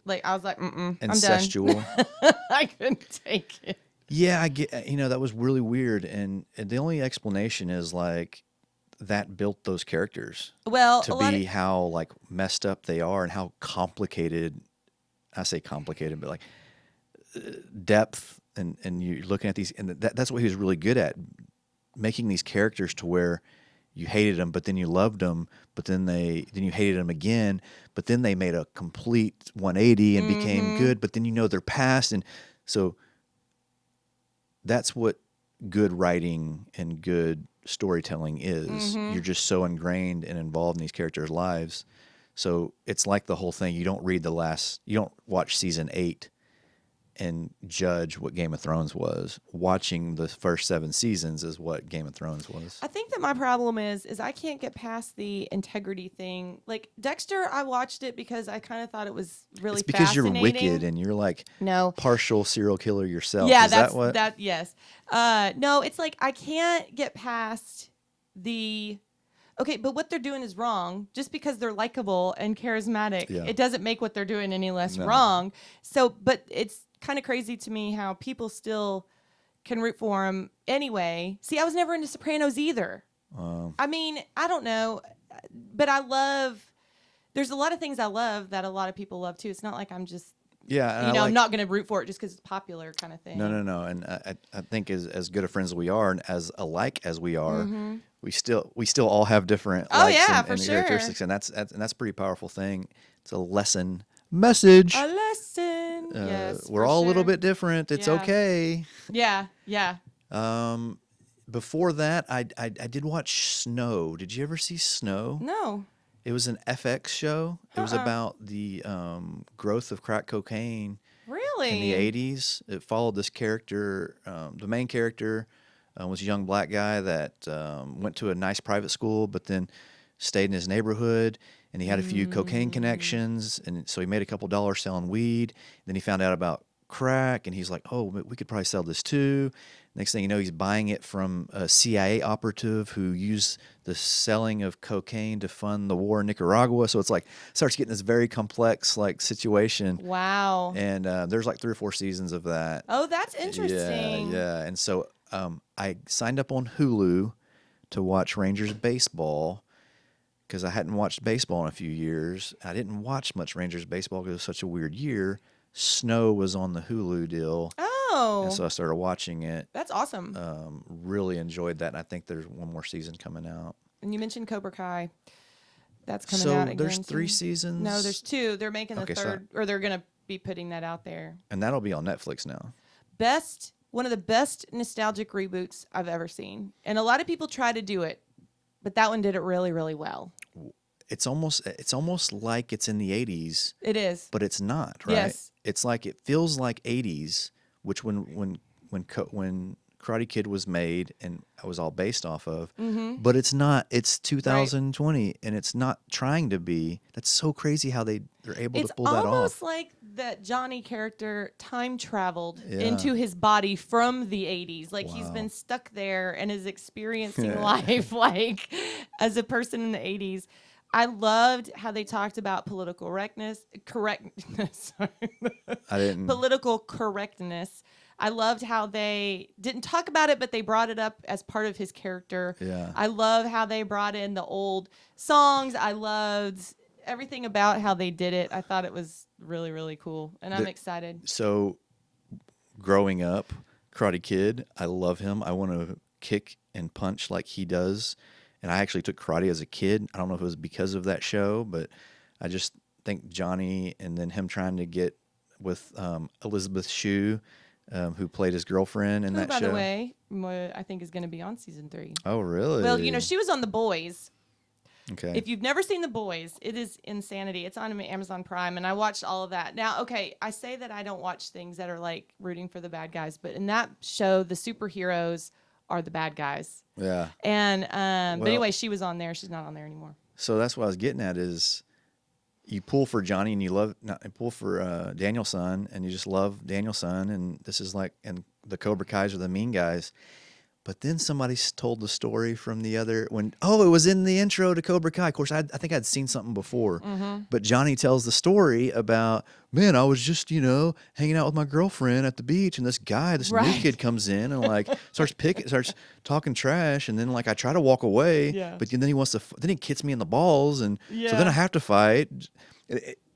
like I was like, I'm done. Incestual. I couldn't take it. Yeah, I get. That was really weird, and the only explanation is like that built those characters Well, to be how like messed up they are and how complicated. I say complicated, but like depth, and you're looking at these, and that's what he was really good at, making these characters to where you hated them, but then you loved them, but then you hated them again, but then they made a complete 180 and became good, but then their past, and so that's what good writing and good storytelling is. You're just so ingrained and involved in these characters' lives. So it's like the whole thing. You don't watch season 8 and judge what Game of Thrones was. Watching the first 7 seasons is what Game of Thrones was. I think that my problem is I can't get past the integrity thing. Like Dexter, I watched it because I kind of thought it was really It's because you're fascinating. wicked and you're like No. partial serial killer yourself. Yeah, is that's that what? yes. No, it's like I can't get past the okay, but what they're doing is wrong. Just because they're likable and charismatic, Yeah. it doesn't make what they're doing any less No. wrong. So, but it's kind of crazy to me how people still can root for them anyway. See, I was never into Sopranos either. I mean, I don't know, but there's a lot of things I love that a lot of people love too. It's not like I'm just, Yeah, and you I know, like, I'm not going to root for it just because it's popular kind of thing. no. And I think as good of friends as we are, and as alike as we are, we still all have different Mm-hmm. Oh, likes yeah, and, for and sure. characteristics, and that's a pretty powerful thing. It's a lesson message. A lesson. Yes. We're for all a little sure. bit different. It's Yeah. okay. Yeah. Yeah. Before that, I did watch Snow. Did you ever see Snow? No. It was an FX show. It was about the growth of crack cocaine Really? in the 80s. It followed this character. The main character was a young black guy that went to a nice private school, but then stayed in his neighborhood, and he had a few cocaine connections, and so he made a couple dollars selling weed. Then he found out about crack, and he's like, oh, we could probably sell this too. Next thing you know, he's buying it from a CIA operative who used the selling of cocaine to fund the war in Nicaragua. So it's like starts getting this very complex like situation. Wow. And there's like 3 or 4 seasons of that. Oh, that's interesting. Yeah. And so I signed up on Hulu to watch Rangers baseball because I hadn't watched baseball in a few years. I didn't watch much Rangers baseball because it was such a weird year. Snow was on the Hulu deal. Oh. And so I started watching it. That's awesome. Really enjoyed that. And I think there's one more season coming out. And you mentioned Cobra Kai. That's coming So out again. there's 3 soon. seasons? No, there's 2. They're making the Okay, so- third, or they're going to be putting that out there. And that'll be on Netflix now. One of the best nostalgic reboots I've ever seen. And a lot of people try to do it, but that one did it really, really well. It's almost like it's in the 80s, It is. but it's not, right? Yes. It's like it feels like 80s, which when Karate Kid was made and it was all based off of, but it's not. It's 2020 and it's not trying to be. That's so crazy how they're able It's to pull that almost off. like that Johnny character time traveled Yeah. into his body from the 80s. Like he's Wow. been stuck there and is experiencing life like as a person in the 80s. I loved how they talked about political correctness. Sorry. I didn't. Political correctness. I loved how they didn't talk about it, but they brought it up as part of his character. Yeah. I love how they brought in the old songs. I loved everything about how they did it. I thought it was really, really cool, and I'm excited. So, growing up, Karate Kid, I love him. I want to kick and punch like he does. And I actually took karate as a kid. I don't know if it was because of that show, but I just think Johnny and then him trying to get with Elizabeth Shue, who played his girlfriend in Who, that by show. the way, I think is going to be on season 3. Oh, really? Well, you know, she was on The Boys. Okay. If you've never seen The Boys, it is insanity. It's on Amazon Prime, and I watched all of that. Now, okay, I say that I don't watch things that are like rooting for the bad guys, but in that show, the superheroes are the bad guys. Yeah. And but Well- anyway, she was on there. She's not on there anymore. So that's what I was getting at is you pull for Johnny and you pull for Danielson and you just love Danielson, and this is like, and the Cobra Kais are the mean guys. But then somebody told the story from the other it was in the intro to Cobra Kai. Of course, I think I'd seen something before, but Johnny tells the story about, man, I was just, hanging out with my girlfriend at the beach, and this new Right. kid comes in and like starts talking trash, and then like I try to walk away, Yeah. but then he wants to, then he kicks me in the balls, and so then Yeah. I have to fight.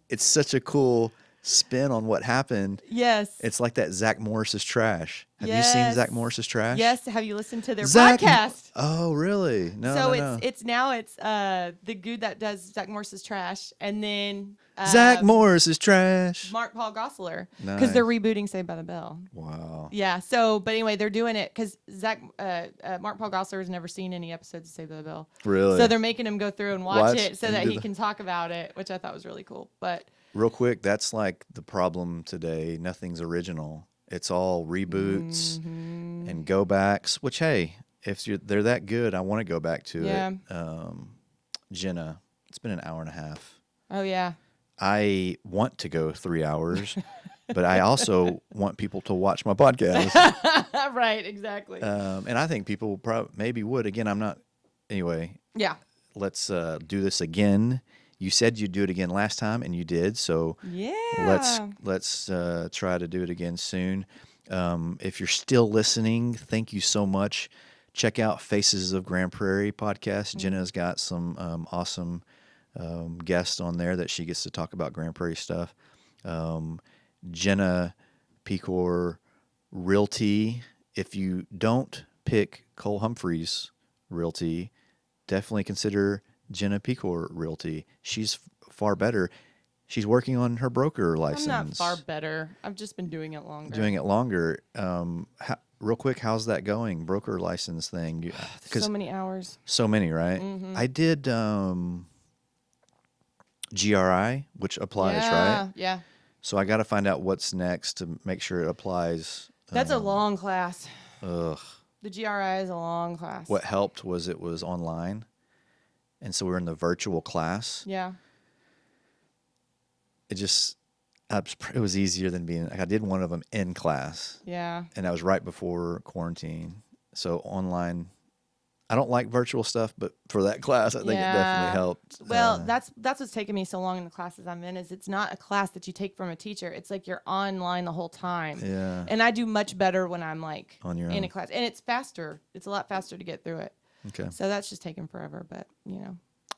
It's such a cool spin on what happened. Yes. It's like that Zach Morris's Trash. Have you seen Yes. Zach Morris's Trash? Yes. Have you listened to their Zach- podcast? Oh, really? No, So no. it's the dude that does Zach Morris's Trash, and then Zach Morris's Trash. Mark Paul Gosselaar, because they're rebooting Saved by the Bell. Wow. Yeah. So, but anyway, they're doing it because Mark Paul Gosselaar has never seen any episodes of Saved by the Bell. Really? So they're making him go through and watch Watch it so and that do he the- can talk about it, which I thought was really cool. But Real quick, that's like the problem today. Nothing's original. It's all reboots Mm-hmm. and go backs, which, hey, if they're that good, I want to go back to Yeah. it. Jenna, it's been an hour and a half. oh yeah, I want to go 3 hours, but I also want people to watch my podcast. right, exactly. And I think people maybe would. Again, I'm not. Anyway, yeah. let's do this again. You said you'd do it again last time, and you did. So Yeah. let's try to do it again soon. If you're still listening, thank you so much. Check out Faces of Grand Prairie podcast. Jenna's got some awesome guests on there that she gets to talk about Grand Prairie stuff. Jenna Pecor Realty. If you don't pick Cole Humphrey's Realty, definitely consider Jenna Pecor Realty. She's far better. She's working on her broker license. I'm not far better. I've just been doing it longer. Doing it longer. Real quick, how's that going? Broker license thing? So many hours. So many, right? I did GRI, which applies, Yeah. right? Yeah. So I got to find out what's next to make sure it applies. That's a long class. Ugh. The GRI is a long class. What helped was it was online, and so we were in the virtual class. Yeah. It was easier than being. Like I did one of them in class, Yeah. and that was right before quarantine. So online, I don't like virtual stuff, but for that class, I think it definitely helped. Well, that's what's taken me so long in the classes I'm in is it's not a class that you take from a teacher. It's like you're online the whole time. Yeah. And I do much better when I'm like On your in own. a class. And it's faster. It's a lot faster to get through it. Okay. So that's just taken forever, but you know.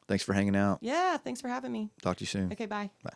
Thanks for hanging out. Yeah, thanks for having me. Talk to you soon. Okay, bye. Bye.